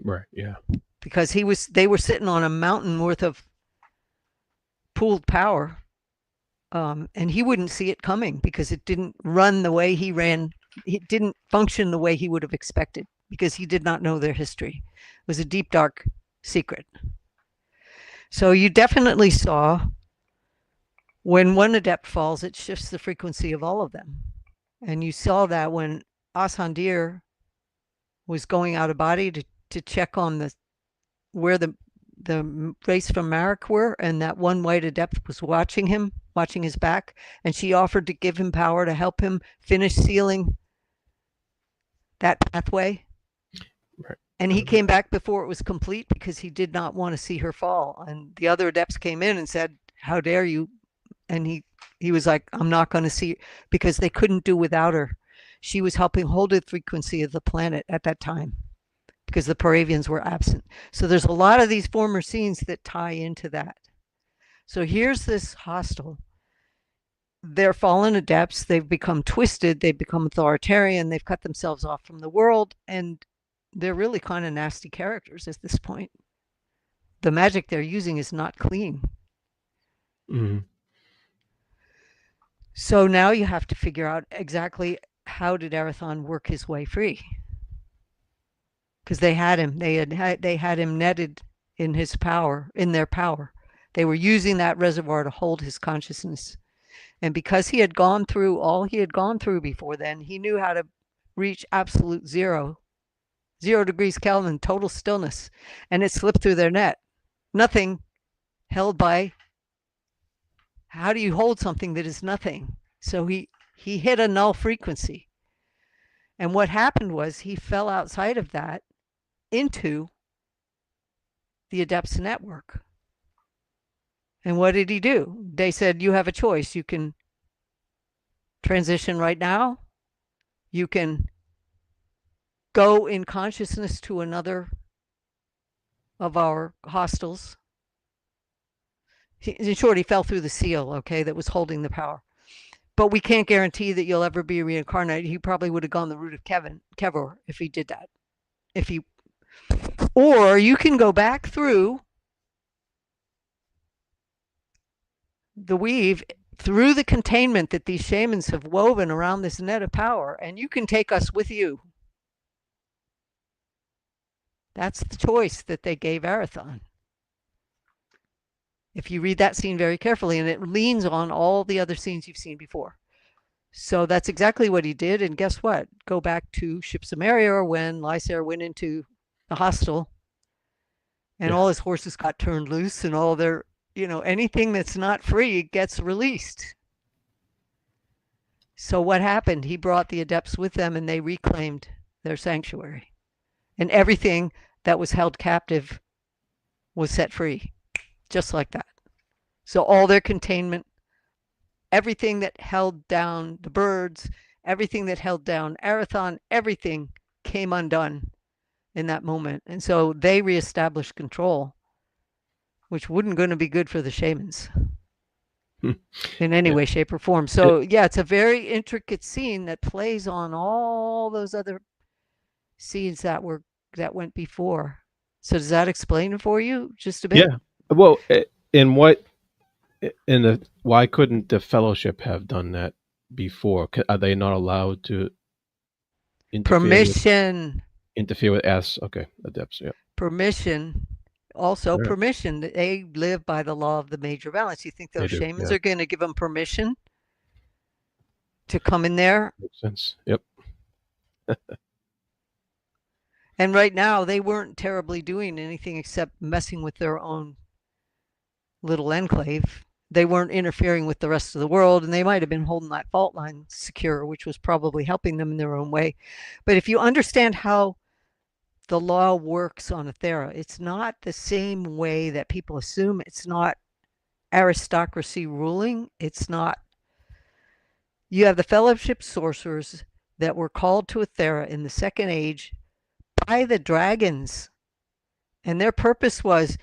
Speaker 1: Right, yeah.
Speaker 2: Because they were sitting on a mountain worth of pooled power. And he wouldn't see it coming because it didn't run the way he ran. It didn't function the way he would have expected because he did not know their history. It was a deep, dark secret. So you definitely saw when one adept falls, it shifts the frequency of all of them. And you saw that when Ashandir was going out of body to check on where the race from Marek were, and that one white adept was watching his back, and she offered to give him power to help him finish sealing that pathway.
Speaker 1: Right.
Speaker 2: And he came back before it was complete because he did not want to see her fall. And the other adepts came in and said, "How dare you?" And he was like, "I'm not going to see," because they couldn't do without her. She was helping hold the frequency of the planet at that time because the Paravians were absent. So there's a lot of these former scenes that tie into that. So here's this hostel. They're fallen adepts. They've become twisted. They've become authoritarian. They've cut themselves off from the world. And they're really kind of nasty characters at this point. The magic they're using is not clean.
Speaker 1: Mm-hmm.
Speaker 2: So now you have to figure out exactly how did Erathon work his way free? Because they had him. They had him netted in his power, in their power. They were using that reservoir to hold his consciousness. And because he had gone through all he had gone through before then, he knew how to reach absolute 0 degrees Kelvin, total stillness. And it slipped through their net. Nothing held by, how do you hold something that is nothing? So he hit a null frequency. And what happened was he fell outside of that into the Adepts network. And what did he do? They said, you have a choice. You can transition right now. You can go in consciousness to another of our hostels. In short, he fell through the seal, okay, that was holding the power. But we can't guarantee that you'll ever be reincarnated. He probably would have gone the route of Kevor if he did that. Or you can go back through the weave, through the containment that these shamans have woven around this net of power, and you can take us with you. That's the choice that they gave Erathon. If you read that scene very carefully, and it leans on all the other scenes you've seen before. So that's exactly what he did. And guess what? Go back to Ship Samaria when Lysair went into the hostel and all his horses got turned loose and all their, anything that's not free gets released. So what happened? He brought the adepts with them and they reclaimed their sanctuary. And everything that was held captive was set free, just like that. So all their containment, everything that held down the birds, everything that held down Arathon, everything came undone in that moment. And so they reestablished control, which wasn't going to be good for the shamans in any
Speaker 1: Yeah.
Speaker 2: way, shape, or form. So yeah, it's a very intricate scene that plays on all those other scenes that went before. So does that explain it for you just a bit?
Speaker 1: Yeah. Well, in what in the why couldn't the fellowship have done that before? Are they not allowed to interfere with
Speaker 2: Permission.
Speaker 1: S? Okay, adepts. Yeah.
Speaker 2: Permission. Also
Speaker 1: All right.
Speaker 2: permission. They live by the law of the major balance. You think
Speaker 1: They
Speaker 2: those
Speaker 1: do.
Speaker 2: shamans
Speaker 1: Yeah.
Speaker 2: are going to give them permission to come in there?
Speaker 1: Makes sense. Yep.
Speaker 2: And right now, they weren't terribly doing anything except messing with their own little enclave. They weren't interfering with the rest of the world, and they might have been holding that fault line secure, which was probably helping them in their own way. But if you understand how the law works on Ethera, it's not the same way that people assume. It's not aristocracy ruling. It's not. You have the fellowship sorcerers that were called to Ethera in the Second Age by the dragons, and their purpose was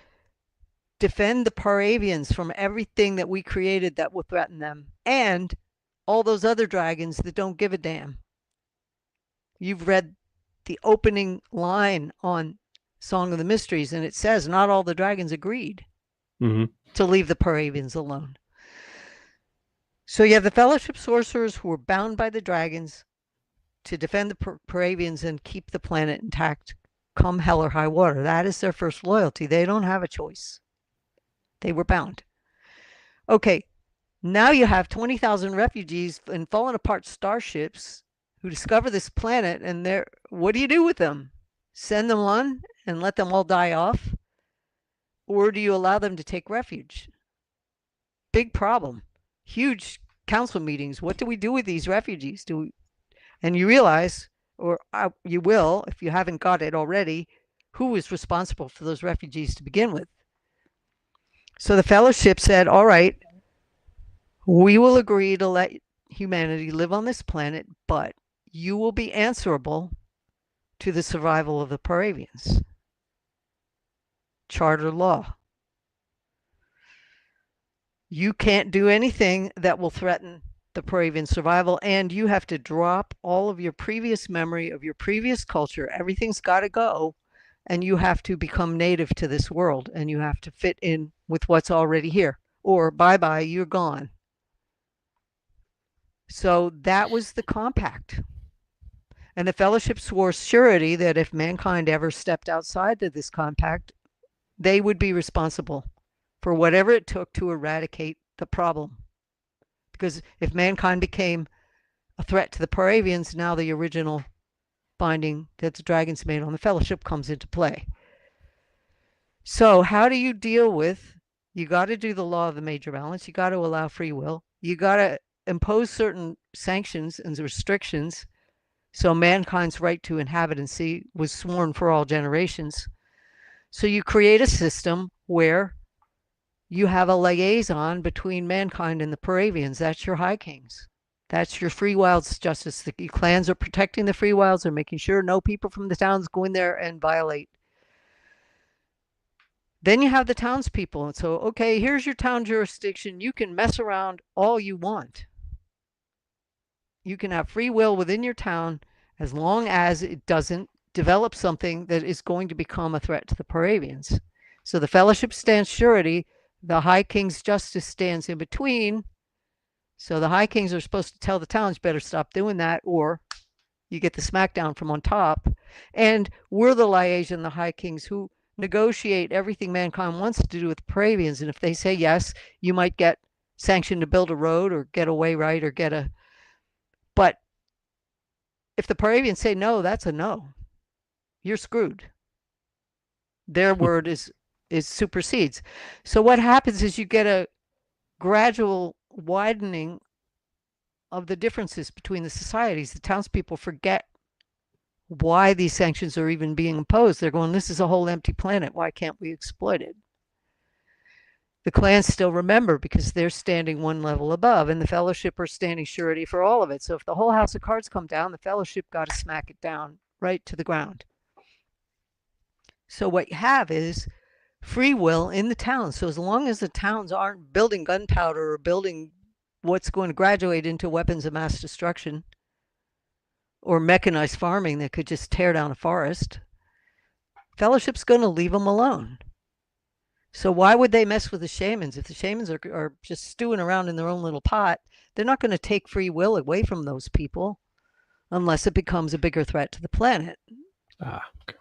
Speaker 2: defend the Paravians from everything that we created that will threaten them, and all those other dragons that don't give a damn. You've read the opening line on Song of the Mysteries, and it says not all the dragons agreed to leave the Paravians alone. So you have the Fellowship sorcerers who were bound by the dragons to defend the Paravians and keep the planet intact, come hell or high water. That is their first loyalty. They don't have a choice. They were bound. Okay, now you have 20,000 refugees and fallen apart starships who discover this planet, and what do you do with them? Send them on and let them all die off? Or do you allow them to take refuge? Big problem. Huge council meetings. What do we do with these refugees? And you realize, or you will, if you haven't got it already, who was responsible for those refugees to begin with. So the fellowship said, all right, we will agree to let humanity live on this planet, but you will be answerable to the survival of the Paravians. Charter law. You can't do anything that will threaten the Paravian survival, and you have to drop all of your previous memory of your previous culture. Everything's got to go, and you have to become native to this world, and you have to fit in with what's already here, or bye-bye, you're gone. So that was the compact. And the fellowship swore surety that if mankind ever stepped outside of this compact, they would be responsible for whatever it took to eradicate the problem. Because if mankind became a threat to the Paravians, now the original binding that the dragons made on the fellowship comes into play. So how do you deal with, you got to do the law of the major balance, you got to allow free will, you got to impose certain sanctions and restrictions so mankind's right to inhabitancy was sworn for all generations. So you create a system where you have a liaison between mankind and the Paravians. That's your high kings. That's your free wilds justice. The clans are protecting the free wilds. They're making sure no people from the towns go in there and violate. Then you have the townspeople. And so, okay, here's your town jurisdiction. You can mess around all you want. You can have free will within your town as long as it doesn't develop something that is going to become a threat to the Paravians. So the fellowship stands surety. The high king's justice stands in between. So the high kings are supposed to tell the towns better stop doing that, or you get the smackdown from on top. And we're the liaison, the high kings, who negotiate everything mankind wants to do with the Paravians. And if they say yes, you might get sanctioned to build a road or get a way right or get a. But if the Paravians say no, that's a no. You're screwed. Their word is supersedes. So what happens is you get a gradual widening of the differences between the societies. The townspeople forget why these sanctions are even being imposed. They're going, this is a whole empty planet. Why can't we exploit it? the clans still remember because they're standing one level above, and the Fellowship are standing surety for all of it. So if the whole house of cards come down, the Fellowship got to smack it down right to the ground. So what you have is free will in the towns. So as long as the towns aren't building gunpowder or building what's going to graduate into weapons of mass destruction or mechanized farming that could just tear down a forest, Fellowship's going to leave them alone. So why would they mess with the shamans? If the shamans are just stewing around in their own little pot, they're not going to take free will away from those people unless it becomes a bigger threat to the planet.
Speaker 1: Okay.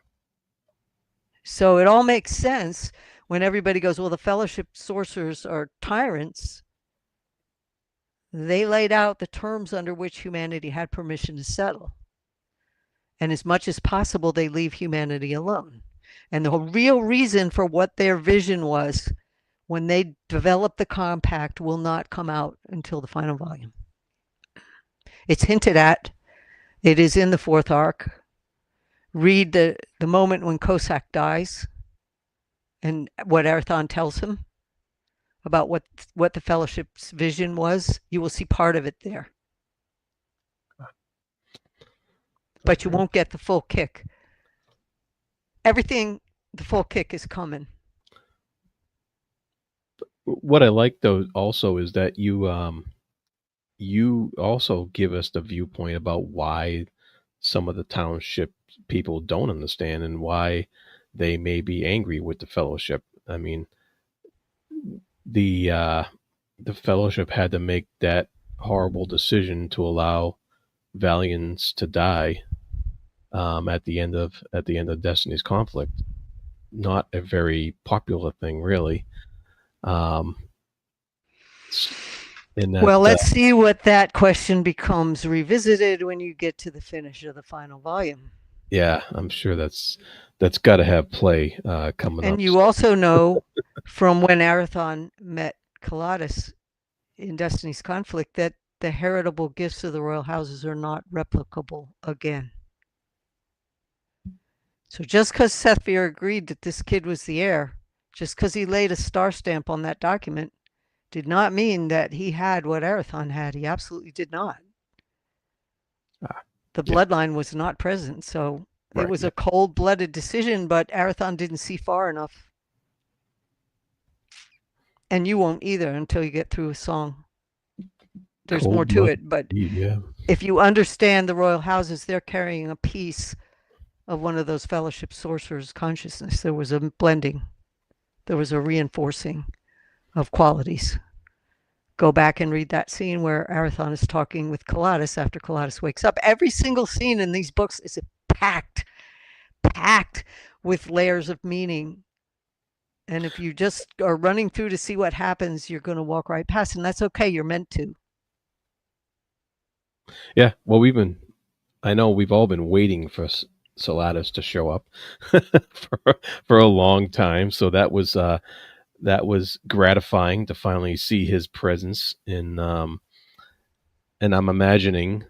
Speaker 2: So it all makes sense when everybody goes, well, the Fellowship sorcerers are tyrants. They laid out the terms under which humanity had permission to settle. And as much as possible, they leave humanity alone. And the real reason for what their vision was when they developed the compact will not come out until the final volume. It's hinted at. It is in the fourth arc. Read the moment when Cossack dies and what Arathon tells him about what the Fellowship's vision was. You will see part of it there. But you won't get the full kick. Everything, the full kick is coming.
Speaker 1: What I like though also is that you also give us the viewpoint about why some of the township people don't understand and why they may be angry with the Fellowship. I mean, the Fellowship had to make that horrible decision to allow Valiants to die at the end of Destiny's conflict. Not a very popular thing, really. And that,
Speaker 2: well, let's see what that question becomes revisited when you get to the finish of the final volume.
Speaker 1: Yeah, I'm sure that's got to have play coming up.
Speaker 2: And you also know from when Arathon met Caladas in Destiny's conflict that the heritable gifts of the royal houses are not replicable again. So just because Sethvir agreed that this kid was the heir, just because he laid a star stamp on that document, did not mean that he had what Arathon had. He absolutely did not. The bloodline was not present, so it was a cold-blooded decision, but Arathon didn't see far enough. And you won't either until you get through a song. There's more to it, but if you understand the royal houses, they're carrying a piece of one of those Fellowship sorcerers' consciousness. There was a blending. There was a reinforcing of qualities. Go back and read that scene where Arathon is talking with Caladas after Caladas wakes up. Every single scene in these books is packed with layers of meaning. And if you just are running through to see what happens, you're going to walk right past, and that's okay. You're meant to.
Speaker 1: Yeah, well, I know we've all been waiting for Saladas to show up for a long time. So that was gratifying to finally see his presence in. And I'm imagining,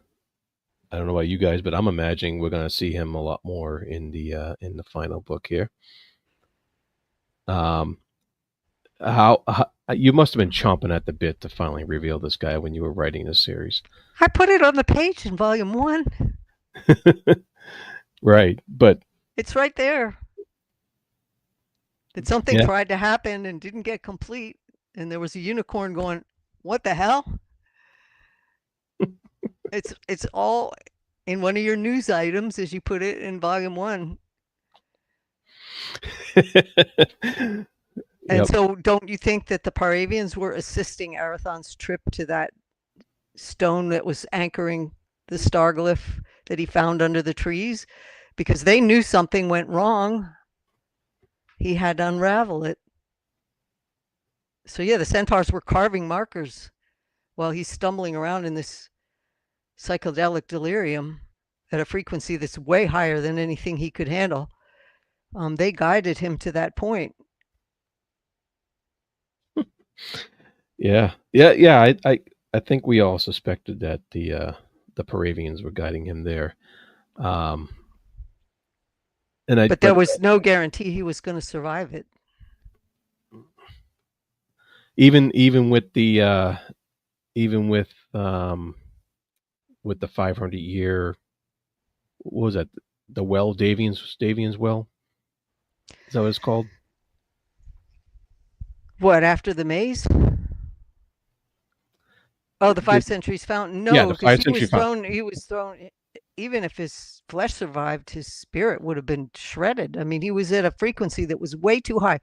Speaker 1: I don't know about you guys, but I'm imagining we're going to see him a lot more in the final book here. How you must have been chomping at the bit to finally reveal this guy when you were writing this series.
Speaker 2: I put it on the page in volume 1.
Speaker 1: Right, but
Speaker 2: it's right there. That something tried to happen and didn't get complete, and there was a unicorn going, "What the hell?" It's all in one of your news items, as you put it in volume 1. And so don't you think that the Paravians were assisting Arathon's trip to that stone that was anchoring the star glyph that he found under the trees? Because they knew something went wrong. He had to unravel it. So yeah, the centaurs were carving markers while he's stumbling around in this psychedelic delirium at a frequency that's way higher than anything he could handle. They guided him to that point.
Speaker 1: Yeah. I think we all suspected that the Paravians were guiding him there. But
Speaker 2: there was no guarantee he was going to survive it.
Speaker 1: even with the even with the 500-year, what was that? The well, Davian's well. Is that what it's called?
Speaker 2: What, after the maze? Oh, the
Speaker 1: The-
Speaker 2: 5 centuries fountain.
Speaker 1: yeah,
Speaker 2: No,
Speaker 1: the
Speaker 2: because
Speaker 1: 5th century fountain.
Speaker 2: he was thrown, even if his flesh survived, his spirit would have been shredded. I mean, he was at a frequency that was way too high.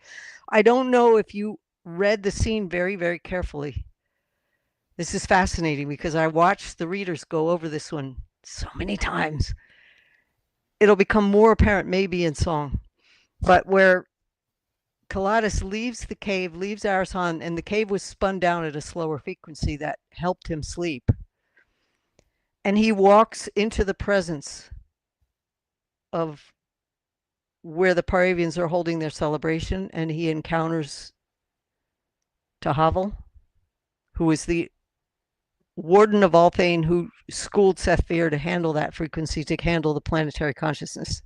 Speaker 2: I don't know if you read the scene very, very carefully. This is fascinating because I watched the readers go over this one so many times. It'll become more apparent maybe in song, but where Caladas leaves the cave, leaves Arasan, and the cave was spun down at a slower frequency that helped him sleep. And he walks into the presence of where the Paravians are holding their celebration, and he encounters Tahavel, who is the warden of Althane, who schooled Sethvir to handle that frequency, to handle the planetary consciousness.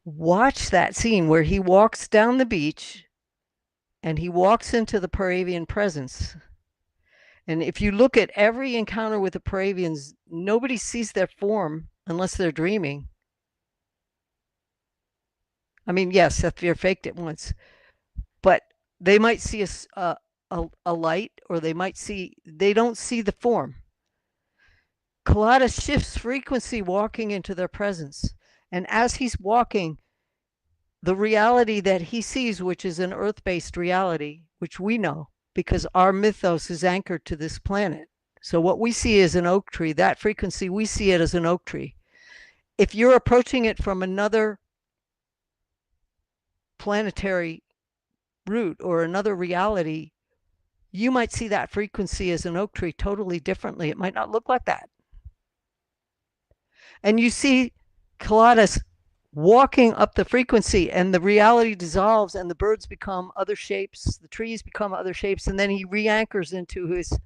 Speaker 2: Watch that scene where he walks down the beach and he walks into the Paravian presence. And if you look at every encounter with the Paravians, nobody sees their form unless they're dreaming. I mean, yes, Sethvir faked it once, but they might see a light, or they don't see the form. Kalada shifts frequency walking into their presence. And as he's walking, the reality that he sees, which is an earth-based reality, which we know because our mythos is anchored to this planet. So what we see is an oak tree. That frequency, we see it as an oak tree. If you're approaching it from another planetary route or another reality, you might see that frequency as an oak tree totally differently. It might not look like that. And you see Caladas walking up the frequency, and the reality dissolves, and the birds become other shapes, the trees become other shapes, and then he re-anchors into his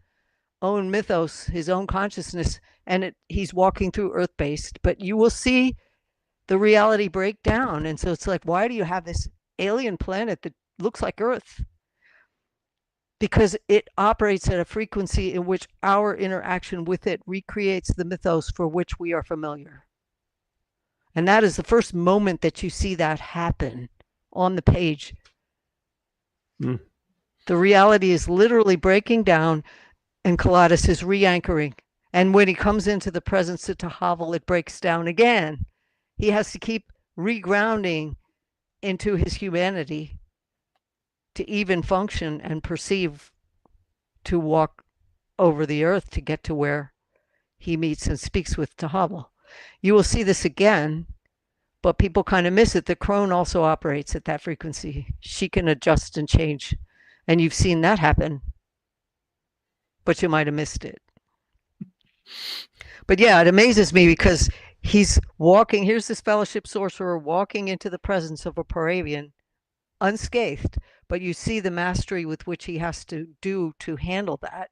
Speaker 2: own mythos, his own consciousness, and he's walking through earth-based. But you will see the reality break down, and so it's like, why do you have this alien planet that looks like Earth? Because it operates at a frequency in which our interaction with it recreates the mythos for which we are familiar. And that is the first moment that you see that happen on the page.
Speaker 1: Mm.
Speaker 2: The reality is literally breaking down, and Caladas is re-anchoring. And when he comes into the presence of Tahavel, it breaks down again. He has to keep regrounding into his humanity to even function and perceive, to walk over the earth to get to where he meets and speaks with Tahavel. You will see this again, but people kind of miss it. The crone also operates at that frequency. She can adjust and change, and you've seen that happen, but you might have missed it. But yeah, it amazes me because he's walking, here's this fellowship sorcerer walking into the presence of a Paravian unscathed, but you see the mastery with which he has to do to handle that.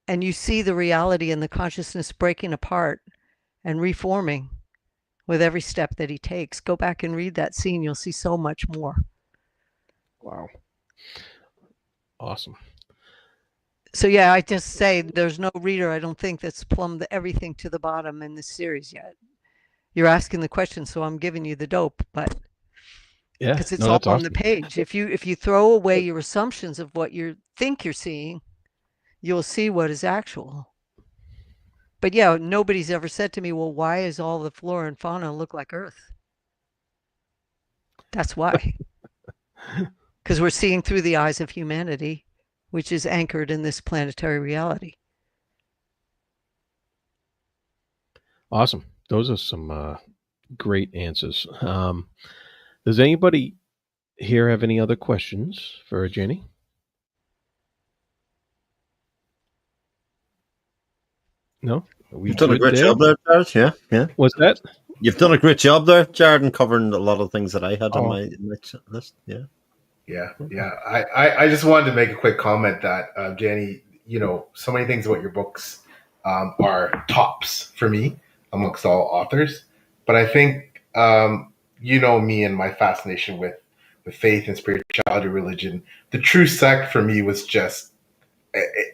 Speaker 2: And you see the reality and the consciousness breaking apart and reforming with every step that he takes. Go back and read that scene. You'll see so much more.
Speaker 1: Wow. Awesome.
Speaker 2: So yeah, I just say there's no reader, I don't think, that's plumbed everything to the bottom in this series yet. You're asking the question, so I'm giving you the dope, but
Speaker 1: Yeah,
Speaker 2: because it's
Speaker 1: no,
Speaker 2: all
Speaker 1: that's
Speaker 2: on the
Speaker 1: awesome.
Speaker 2: page. If you throw away your assumptions of what you think you're seeing, you'll see what is actual. But yeah, nobody's ever said to me, well, why is all the flora and fauna look like Earth? That's why. Because we're seeing through the eyes of humanity, which is anchored in this planetary reality.
Speaker 1: Awesome. Those are some great answers. Does anybody here have any other questions for Janny? No? Are we
Speaker 4: You've done a
Speaker 1: good
Speaker 4: great
Speaker 1: there?
Speaker 4: job there, Jared. Yeah, yeah.
Speaker 1: What's that?
Speaker 4: You've done a great job there, Jared, in covering a lot of things that I had on
Speaker 1: Oh.
Speaker 4: my list. Yeah.
Speaker 5: Yeah. I just wanted to make a quick comment that, Janny, so many things about your books are tops for me amongst all authors. But I think, me and my fascination with faith and spirituality, religion. The true sect for me was just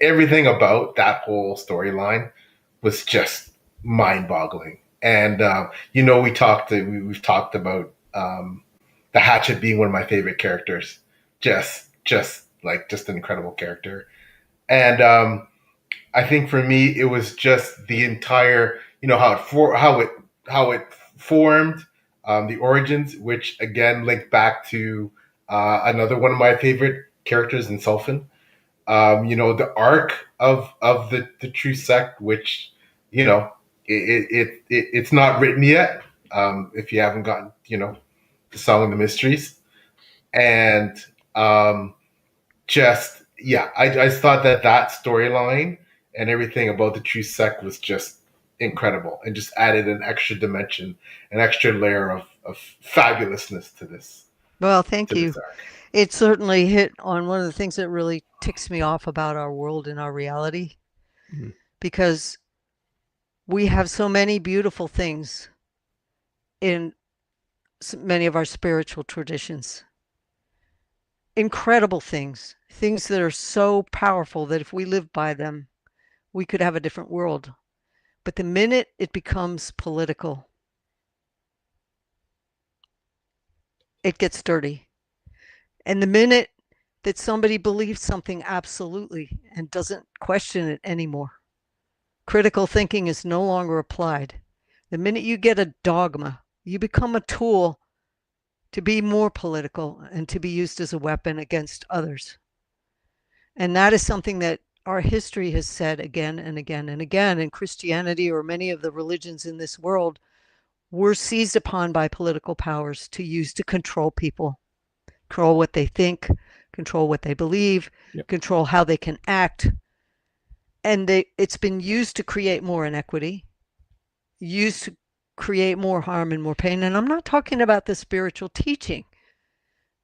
Speaker 5: everything about that whole storyline was just mind-boggling. And we've talked about the Hatchet being one of my favorite characters. Just an incredible character. And I think for me, it was just the entire, how it formed, the origins, which again linked back to another one of my favorite characters in Sulfin. The arc of the true sect, which it's not written yet. If you haven't gotten the Song of the Mysteries, and I just thought that storyline and everything about the true sect was just incredible and just added an extra dimension, an extra layer of fabulousness to this
Speaker 2: Well, thank
Speaker 5: to this
Speaker 2: you.
Speaker 5: arc.
Speaker 2: It certainly hit on one of the things that really ticks me off about our world and our reality, because we have so many beautiful things in many of our spiritual traditions. Incredible things, things that are so powerful that if we lived by them, we could have a different world. But the minute it becomes political, it gets dirty. And the minute that somebody believes something absolutely and doesn't question it anymore, critical thinking is no longer applied. The minute you get a dogma, you become a tool to be more political and to be used as a weapon against others. And that is something that our history has said again and again and again. And Christianity, or many of the religions in this world, were seized upon by political powers to use to control people, control what they think, control what they believe, control how they can act. And it's been used to create more inequity, used to create more harm and more pain. And I'm not talking about the spiritual teaching,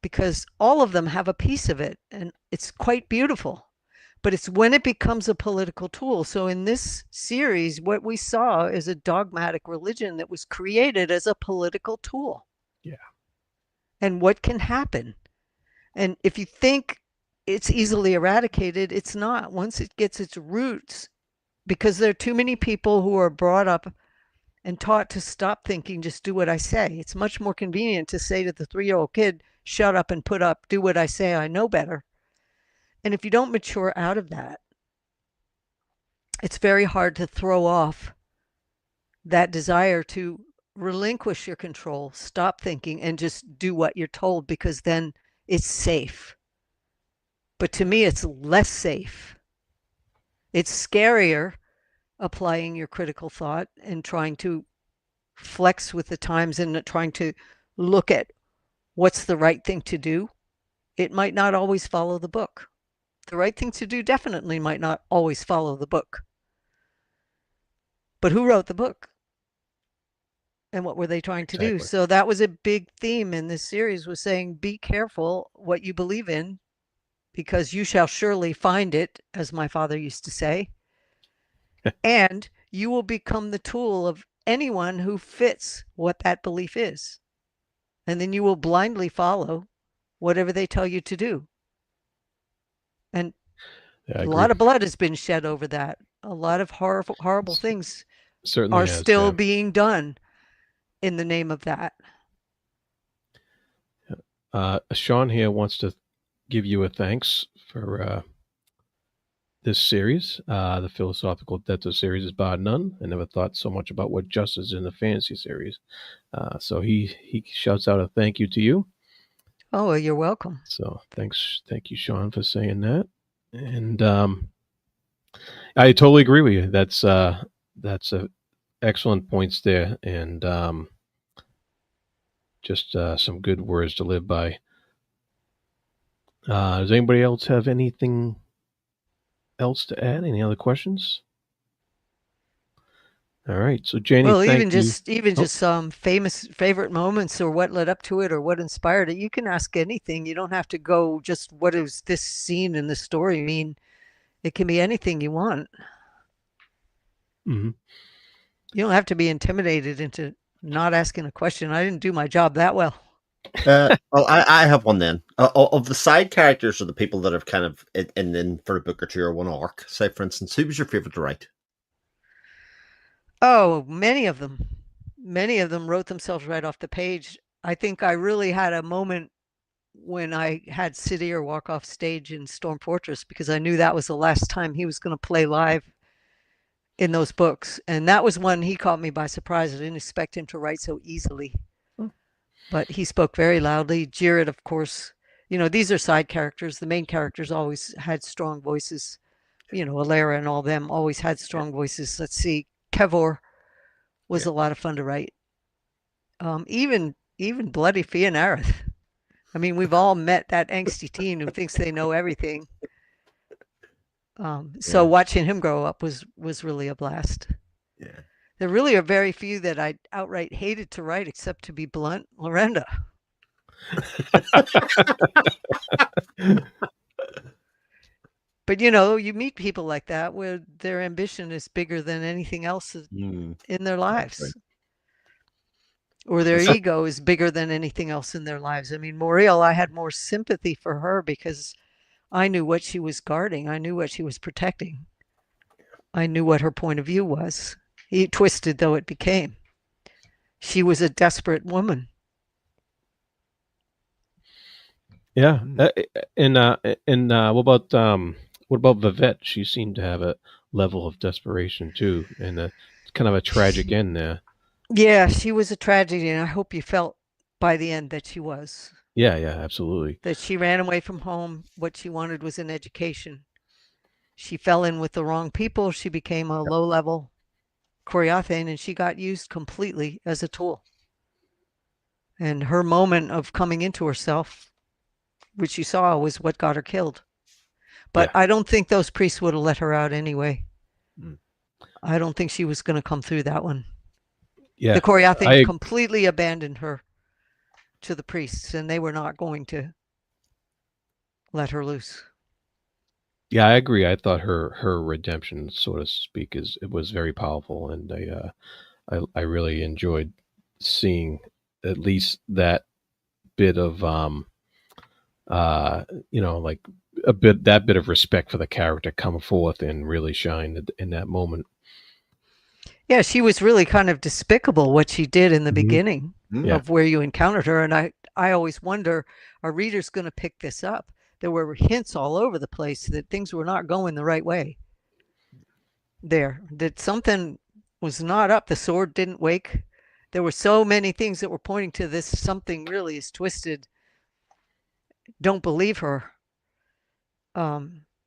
Speaker 2: because all of them have a piece of it, and it's quite beautiful. But it's when it becomes a political tool. So in this series, what we saw is a dogmatic religion that was created as a political tool.
Speaker 1: Yeah.
Speaker 2: And what can happen? And if you think it's easily eradicated, it's not. Once it gets its roots, because there are too many people who are brought up and taught to stop thinking, just do what I say. It's much more convenient to say to the 3-year-old kid, shut up and put up, do what I say, I know better. And if you don't mature out of that, it's very hard to throw off that desire to relinquish your control, stop thinking, and just do what you're told, because then it's safe. But to me, it's less safe. It's scarier applying your critical thought and trying to flex with the times and trying to look at what's the right thing to do. It might not always follow the book. The right thing to do definitely might not always follow the book. But who wrote the book? And what were they trying to do? So that was a big theme in this series, was saying, be careful what you believe in, because you shall surely find it, as my father used to say. And you will become the tool of anyone who fits what that belief is. And then you will blindly follow whatever they tell you to do. And a lot of blood has been shed over that. A lot of horrible things
Speaker 1: certainly
Speaker 2: are still being done in the name of that.
Speaker 1: Sean here wants to give you a thanks for this series. The Philosophical Debtor series is bar none. I never thought so much about what justice in the fantasy series. So he shouts out a thank you to you.
Speaker 2: Oh, well, you're welcome.
Speaker 1: So thank you, Sean, for saying that. And I totally agree with you. That's excellent points there, and just some good words to live by. Does anybody else have anything else to add? Any other questions? All right, so Janny,
Speaker 2: well,
Speaker 1: thank you.
Speaker 2: Just some famous favorite moments, or what led up to it, or what inspired it. You can ask anything. You don't have to go just what does this scene in the story mean. It can be anything you want.
Speaker 1: Mm-hmm.
Speaker 2: You don't have to be intimidated into not asking a question. I didn't do my job that well.
Speaker 4: Well, I have one then. Of the side characters or the people that have kind of in for a book or two or one arc, say for instance, who was your favorite to write?
Speaker 2: Oh, many of them. Many of them wrote themselves right off the page. I think I really had a moment when I had Sidier walk off stage in Storm Fortress because I knew that was the last time he was going to play live in those books. And that was one he caught me by surprise. I didn't expect him to write so easily. But he spoke very loudly. Jared, of course, these are side characters. The main characters always had strong voices. Alara and all them always had strong voices. Let's see, Kevor was a lot of fun to write. Even Bloody Fionareth. I mean, we've all met that angsty teen who thinks they know everything. So watching him grow up was really a blast.
Speaker 4: Yeah.
Speaker 2: There really are very few that I outright hated to write, except, to be blunt, Lorenda. But you meet people like that where their ambition is bigger than anything else in their lives. Right. Or their ego is bigger than anything else in their lives. I mean, Muriel, I had more sympathy for her because I knew what she was guarding. I knew what she was protecting. I knew what her point of view was, twisted though it became. She was a desperate woman.
Speaker 1: Yeah. And what about Vivette? She seemed to have a level of desperation too, and kind of a tragic end there.
Speaker 2: Yeah, she was a tragedy, and I hope you felt by the end that she was.
Speaker 1: Yeah, absolutely.
Speaker 2: That she ran away from home. What she wanted was an education. She fell in with the wrong people. She became a low-level Coriathane, and she got used completely as a tool. And her moment of coming into herself, which you saw, was what got her killed. But I don't think those priests would have let her out anyway. I don't think she was going to come through that one. Yeah, the Coriathane completely abandoned her to the priests, and they were not going to let her loose.
Speaker 1: Yeah, I agree. I thought her redemption, so to speak, it was very powerful, and I really enjoyed seeing at least that bit of like that bit of respect for the character come forth and really shine in that moment.
Speaker 2: Yeah, she was really kind of despicable what she did in the beginning of where you encountered her. And I always wonder, are readers going to pick this up? There were hints all over the place that things were not going the right way. That something was not up. The sword didn't wake. There were so many things that were pointing to this. Something really is twisted. Don't believe her.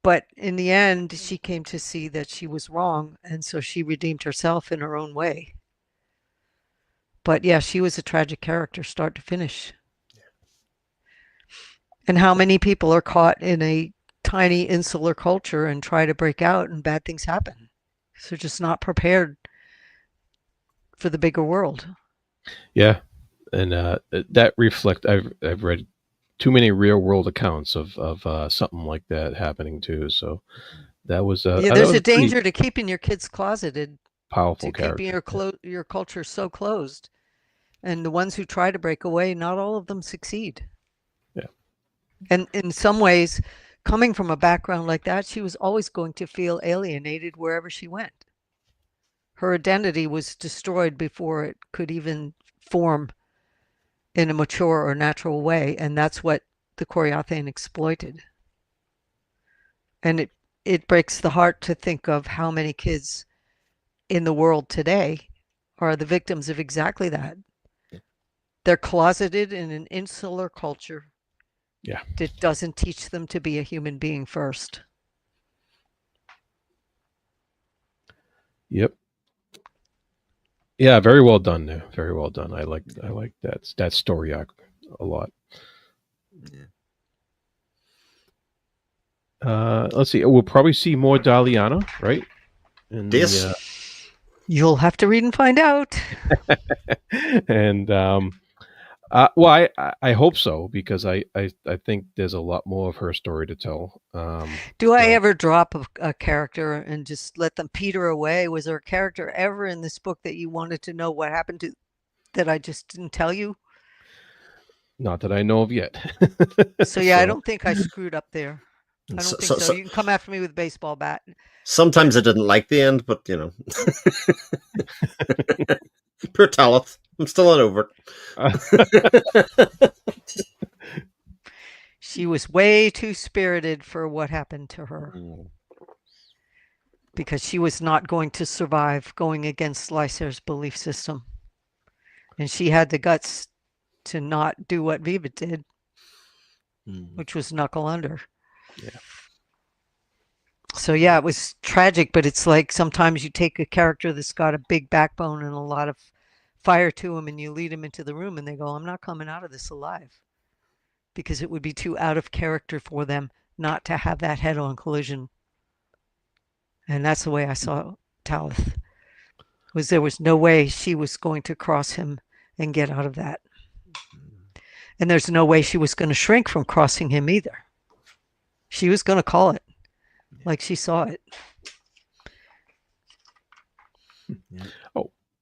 Speaker 2: But in the end, she came to see that she was wrong, and so she redeemed herself in her own way. But yeah, she was a tragic character, start to finish. And how many people are caught in a tiny insular culture and try to break out, and bad things happen? So they're just not prepared for the bigger world.
Speaker 1: Yeah, and that reflect. I've read too many real world accounts of something like that happening too. So that was
Speaker 2: there's a danger to keeping your kids closeted.
Speaker 1: Powerful character.
Speaker 2: Keeping your culture so closed, and the ones who try to break away, not all of them succeed.
Speaker 1: Yeah,
Speaker 2: and in some ways, coming from a background like that, she was always going to feel alienated wherever she went. Her identity was destroyed before it could even form in a mature or natural way, and that's what the Coriathane exploited. And it breaks the heart to think of how many kids in the world today are the victims of exactly that. They're closeted in an insular culture that doesn't teach them to be a human being first.
Speaker 1: Yep. Yeah, very well done there. Very well done. I like that story arc a lot. Yeah. Let's see. We'll probably see more Daliana, right?
Speaker 4: Yes.
Speaker 2: You'll have to read and find out.
Speaker 1: And well, I hope so, because I think there's a lot more of her story to tell.
Speaker 2: Do I ever drop a character and just let them peter away? Was there a character ever in this book that you wanted to know what happened to that I just didn't tell you?
Speaker 1: Not that I know of yet.
Speaker 2: So yeah, I don't think I screwed up there. I
Speaker 4: So,
Speaker 2: don't think
Speaker 4: so,
Speaker 2: so.
Speaker 4: so,
Speaker 2: You can come after me with a baseball bat. But
Speaker 4: sometimes I didn't like the end, but poor Talith. I'm still not over it.
Speaker 2: she was way too spirited for what happened to her because she was not going to survive going against Lysair's belief system. And she had the guts to not do what Viva did, which was knuckle under.
Speaker 1: Yeah.
Speaker 2: So yeah, it was tragic, but it's like sometimes you take a character that's got a big backbone and a lot of fire to him and you lead him into the room and they go, I'm not coming out of this alive. Because it would be too out of character for them not to have that head-on collision. And that's the way I saw Talith. Was there was no way she was going to cross him and get out of that. And there's no way she was going to shrink from crossing him either. She was going to call it like she saw it.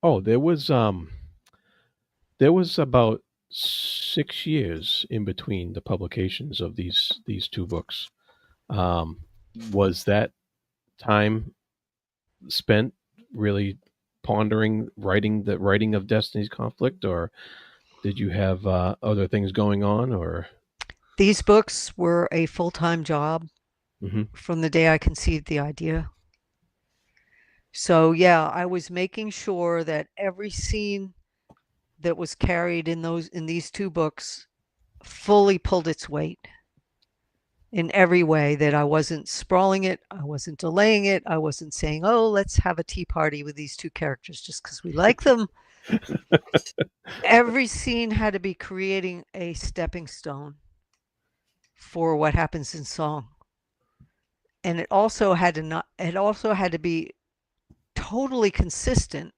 Speaker 1: Oh, there was about 6 years in between the publications of these two books. Was that time spent really pondering the writing of Destiny's Conflict, or did you have other things going on, or?
Speaker 2: These books were a full-time job
Speaker 1: Mhm.
Speaker 2: from the day I conceived the idea. So yeah, I was making sure that every scene that was carried in these two books fully pulled its weight in every way, that I wasn't sprawling it, I wasn't delaying it, I wasn't saying, oh, let's have a tea party with these two characters just because we like them. Every scene had to be creating a stepping stone for what happens in song. And it also had to be totally consistent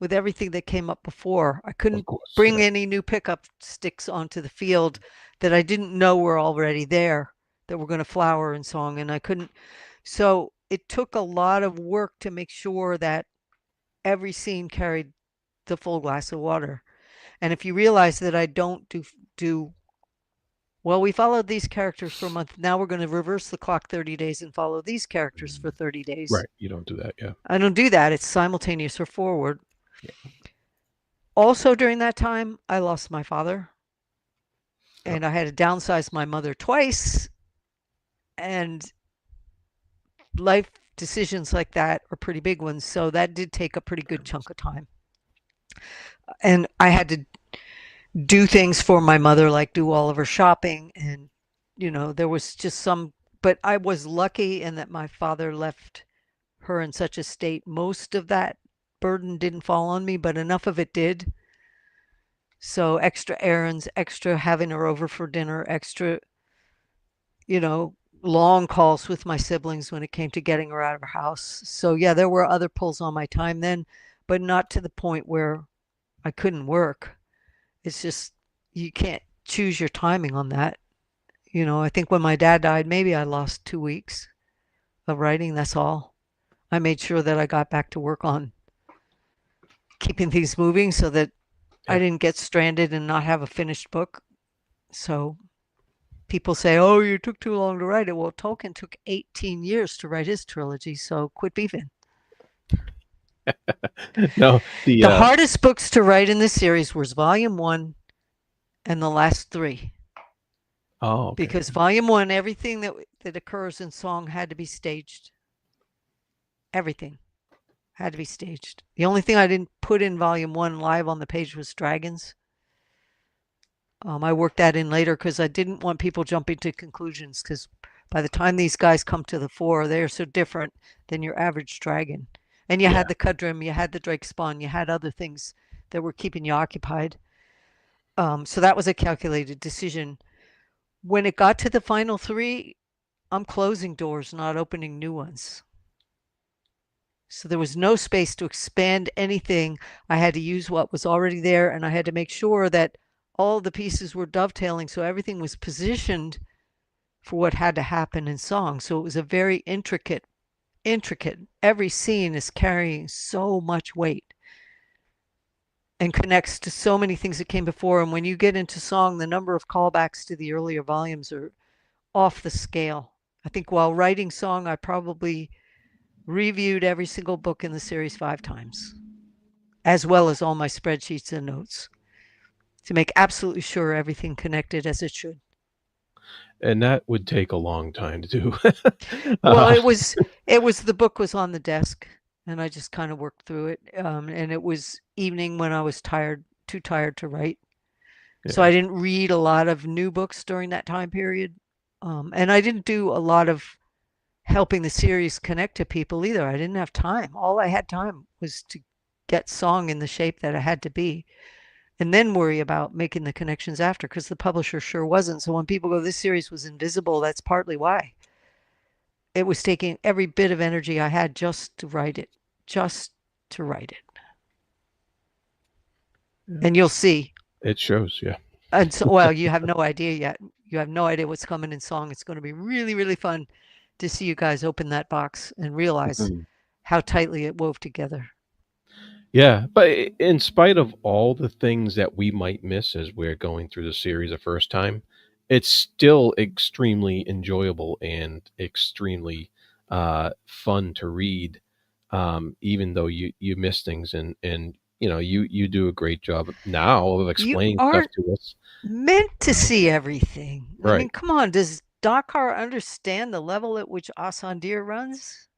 Speaker 2: with everything that came up before. I couldn't bring any new pickup sticks onto the field that I didn't know were already there, that were going to flower in song, and I couldn't. So it took a lot of work to make sure that every scene carried the full glass of water. And if you realize that I don't do well, we followed these characters for a month. Now we're going to reverse the clock 30 days and follow these characters for 30 days.
Speaker 1: Right. You don't do that. Yeah.
Speaker 2: I don't do that. It's simultaneous or forward. Yeah. Also during that time, I lost my father. And I had to downsize my mother twice. And life decisions like that are pretty big ones. So that did take a pretty good chunk of time. And I had to do things for my mother, like do all of her shopping. And, there was just but I was lucky in that my father left her in such a state. Most of that burden didn't fall on me, but enough of it did. So extra errands, extra having her over for dinner, extra, long calls with my siblings when it came to getting her out of her house. So yeah, there were other pulls on my time then, but not to the point where I couldn't work. It's just, you can't choose your timing on that. I think when my dad died, maybe I lost 2 weeks of writing. That's all. I made sure that I got back to work on keeping things moving so that I didn't get stranded and not have a finished book. So people say, oh, you took too long to write it. Well, Tolkien took 18 years to write his trilogy, so quit beefing.
Speaker 1: No,
Speaker 2: the hardest books to write in this series was Volume 1 and the last 3.
Speaker 1: Oh, okay.
Speaker 2: Because Volume 1, everything that occurs in song had to be staged. Everything had to be staged. The only thing I didn't put in Volume 1 live on the page was dragons. I worked that in later because I didn't want people jumping to conclusions, because by the time these guys come to the fore, they're so different than your average dragon. And you had the Cudrim, you had the Drake Spawn, you had other things that were keeping you occupied. So that was a calculated decision. When it got to the final 3, I'm closing doors, not opening new ones. So there was no space to expand anything. I had to use what was already there, and I had to make sure that all the pieces were dovetailing, so everything was positioned for what had to happen in song. So it was a very intricate. Every scene is carrying so much weight. and connects to so many things that came before. And when you get into song, the number of callbacks to the earlier volumes are off the scale. I think while writing song, I probably reviewed every single book in the series 5 times, as well as all my spreadsheets and notes, to make absolutely sure everything connected as it should.
Speaker 1: And that would take a long time to do.
Speaker 2: Well, it was the book was on the desk, and I just kind of worked through it. And it was evening when I was too tired to write. So
Speaker 1: Yeah.
Speaker 2: I didn't read a lot of new books during that time period. And I didn't do a lot of helping the series connect to people either. I didn't have time. All I had time was to get song in the shape that it had to be, and then worry about making the connections after, because the publisher sure wasn't. So when people go, this series was invisible, that's partly why. It was taking every bit of energy I had just to write it, just to write it.
Speaker 1: Yeah.
Speaker 2: And you'll see.
Speaker 1: It shows, yeah.
Speaker 2: And so, well, you have no idea yet. You have no idea what's coming in song. It's going to be really, really fun to see you guys open that box and realize how tightly it wove together.
Speaker 1: Yeah, but in spite of all the things that we might miss as we're going through the series the first time, it's still extremely enjoyable and extremely fun to read, even though you miss things. And you do a great job now of
Speaker 2: You
Speaker 1: explaining stuff
Speaker 2: aren't
Speaker 1: to us.
Speaker 2: meant to see everything. I mean,
Speaker 1: Right.
Speaker 2: come on. Does Dakar understand the level at which Asandir runs?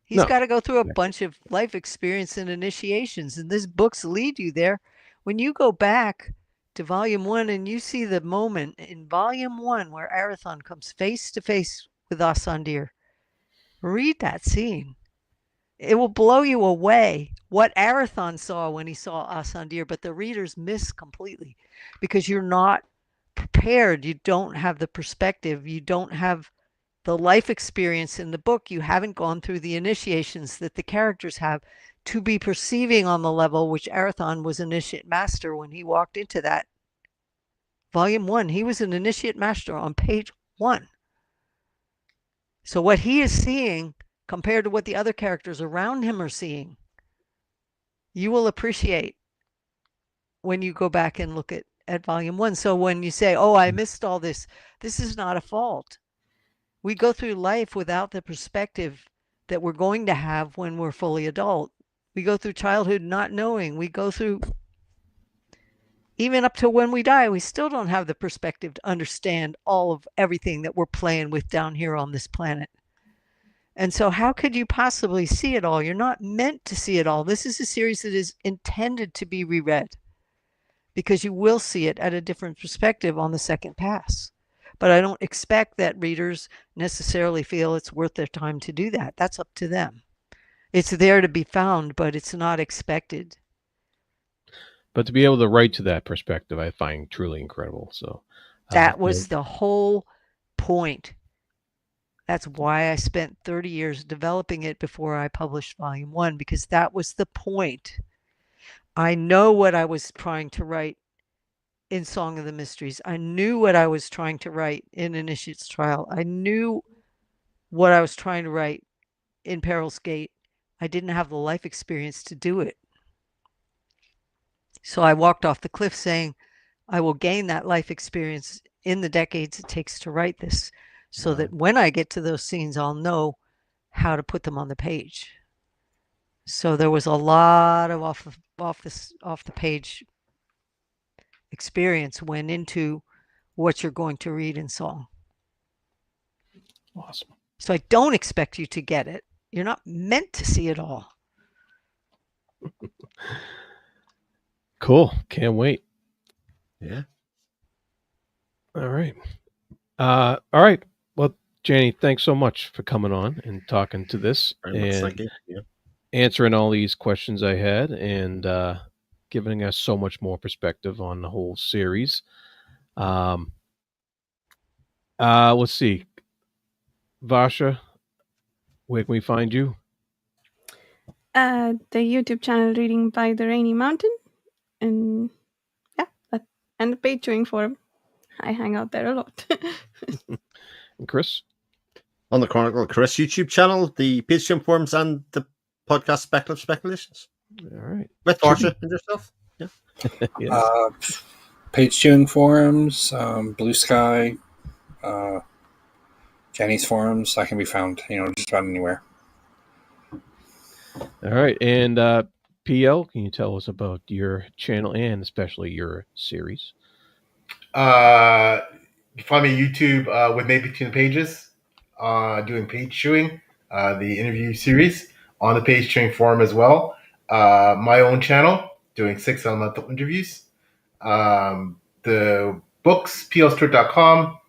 Speaker 2: He's
Speaker 1: No.
Speaker 2: got to go through a
Speaker 1: Yeah.
Speaker 2: bunch of life experience and initiations, and these books lead you there. When you go back to volume 1 and you see the moment in volume 1 where Arathon comes face to face with Asandir, read that scene. It will blow you away what Arathon saw when he saw Asandir, but the readers miss completely because you're not prepared. You don't have the perspective. You don't have the life experience in the book. You haven't gone through the initiations that the characters have to be perceiving on the level which Arathon was initiate master when he walked into that. Volume 1, he was an initiate master on page 1. So what he is seeing compared to what the other characters around him are seeing, you will appreciate when you go back and look at volume 1. So when you say, oh, I missed all this, this is not a fault. We go through life without the perspective that we're going to have when we're fully adult. We go through childhood not knowing. We go through, even up to when we die, we still don't have the perspective to understand all of everything that we're playing with down here on this planet. And so how could you possibly see it all? You're not meant to see it all. This is a series that is intended to be reread because you will see it at a different perspective on the second pass. But I don't expect that readers necessarily feel it's worth their time to do that. That's up to them. It's there to be found, but it's not expected.
Speaker 1: But to be able to write to that perspective, I find truly incredible. So
Speaker 2: that was the whole point. That's why I spent 30 years developing it before I published volume 1, because that was the point. I know what I was trying to write in Song of the Mysteries. I knew what I was trying to write in Initiate's Trial. I knew what I was trying to write in Peril's Gate. I didn't have the life experience to do it. So I walked off the cliff saying, I will gain that life experience in the decades it takes to write this, so that when I get to those scenes, I'll know how to put them on the page. So there was a lot of off the page experience went into what you're going to read in song.
Speaker 1: Awesome.
Speaker 2: So I don't expect you to get it. You're not meant to see it all.
Speaker 1: Cool. Can't wait.
Speaker 4: Yeah.
Speaker 1: All right. All right. Well, Janny, thanks so much for coming on and talking to this and answering all these questions I had and giving us so much more perspective on the whole series. Let's see. Vasha, where can we find you?
Speaker 3: The YouTube channel Reading by the Rainy Mountain. And yeah, and the Page Chewing Forum. I hang out there a lot.
Speaker 1: And Chris?
Speaker 4: On the Chronicle Chris YouTube channel, the Page Chewing Forums, and the podcast Speculative Speculations.
Speaker 1: All right.
Speaker 4: With
Speaker 1: Chippy.
Speaker 4: Archer and yourself. Yeah.
Speaker 1: Yes.
Speaker 6: Page tuning forums, Blue Sky, Janny's forums. I can be found, just about anywhere.
Speaker 1: All right. And PL, can you tell us about your channel and especially your series?
Speaker 5: You find me on YouTube with Maybe Between the Pages, doing page chewing, the interview series on the page chewing forum as well. My own channel doing 6 elemental interviews. The books, plstewart.com,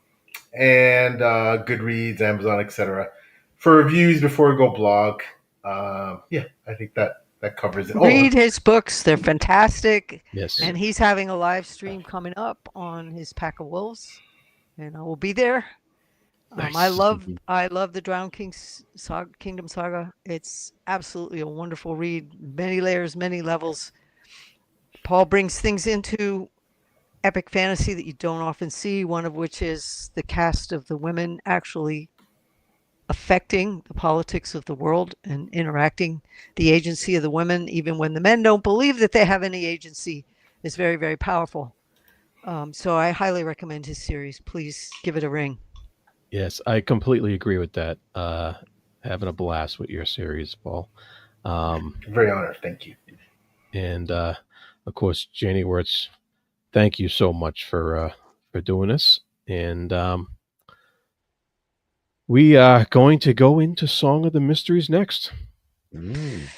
Speaker 5: and Goodreads, Amazon, etc. For reviews before we go blog. Yeah, I think that covers it.
Speaker 2: Read his books; they're fantastic.
Speaker 1: Yes.
Speaker 2: And he's having a live stream coming up on his Pack of Wolves, and I will be there.
Speaker 1: Nice.
Speaker 2: I love the Drowned Kingdom Saga. It's absolutely a wonderful read. Many layers, many levels. Paul brings things into epic fantasy that you don't often see, one of which is the cast of the women actually affecting the politics of the world and interacting. The agency of the women, even when the men don't believe that they have any agency, is very, very powerful. So I highly recommend his series. Please give it a ring.
Speaker 1: Yes, I completely agree with that. Having a blast with your series, Paul.
Speaker 5: Very honored. Thank you.
Speaker 1: And of course, Janny Wurts, thank you so much for doing this. And we are going to go into Song of the Mysteries next.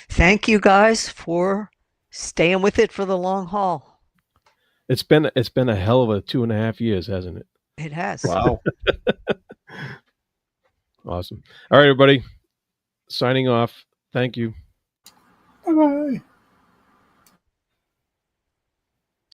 Speaker 2: Thank you guys for staying with it for the long haul.
Speaker 1: It's been a hell of a 2.5 years, hasn't it?
Speaker 2: It has.
Speaker 4: Wow.
Speaker 1: Awesome. All right, everybody. Signing off. Thank you.
Speaker 6: Bye-bye.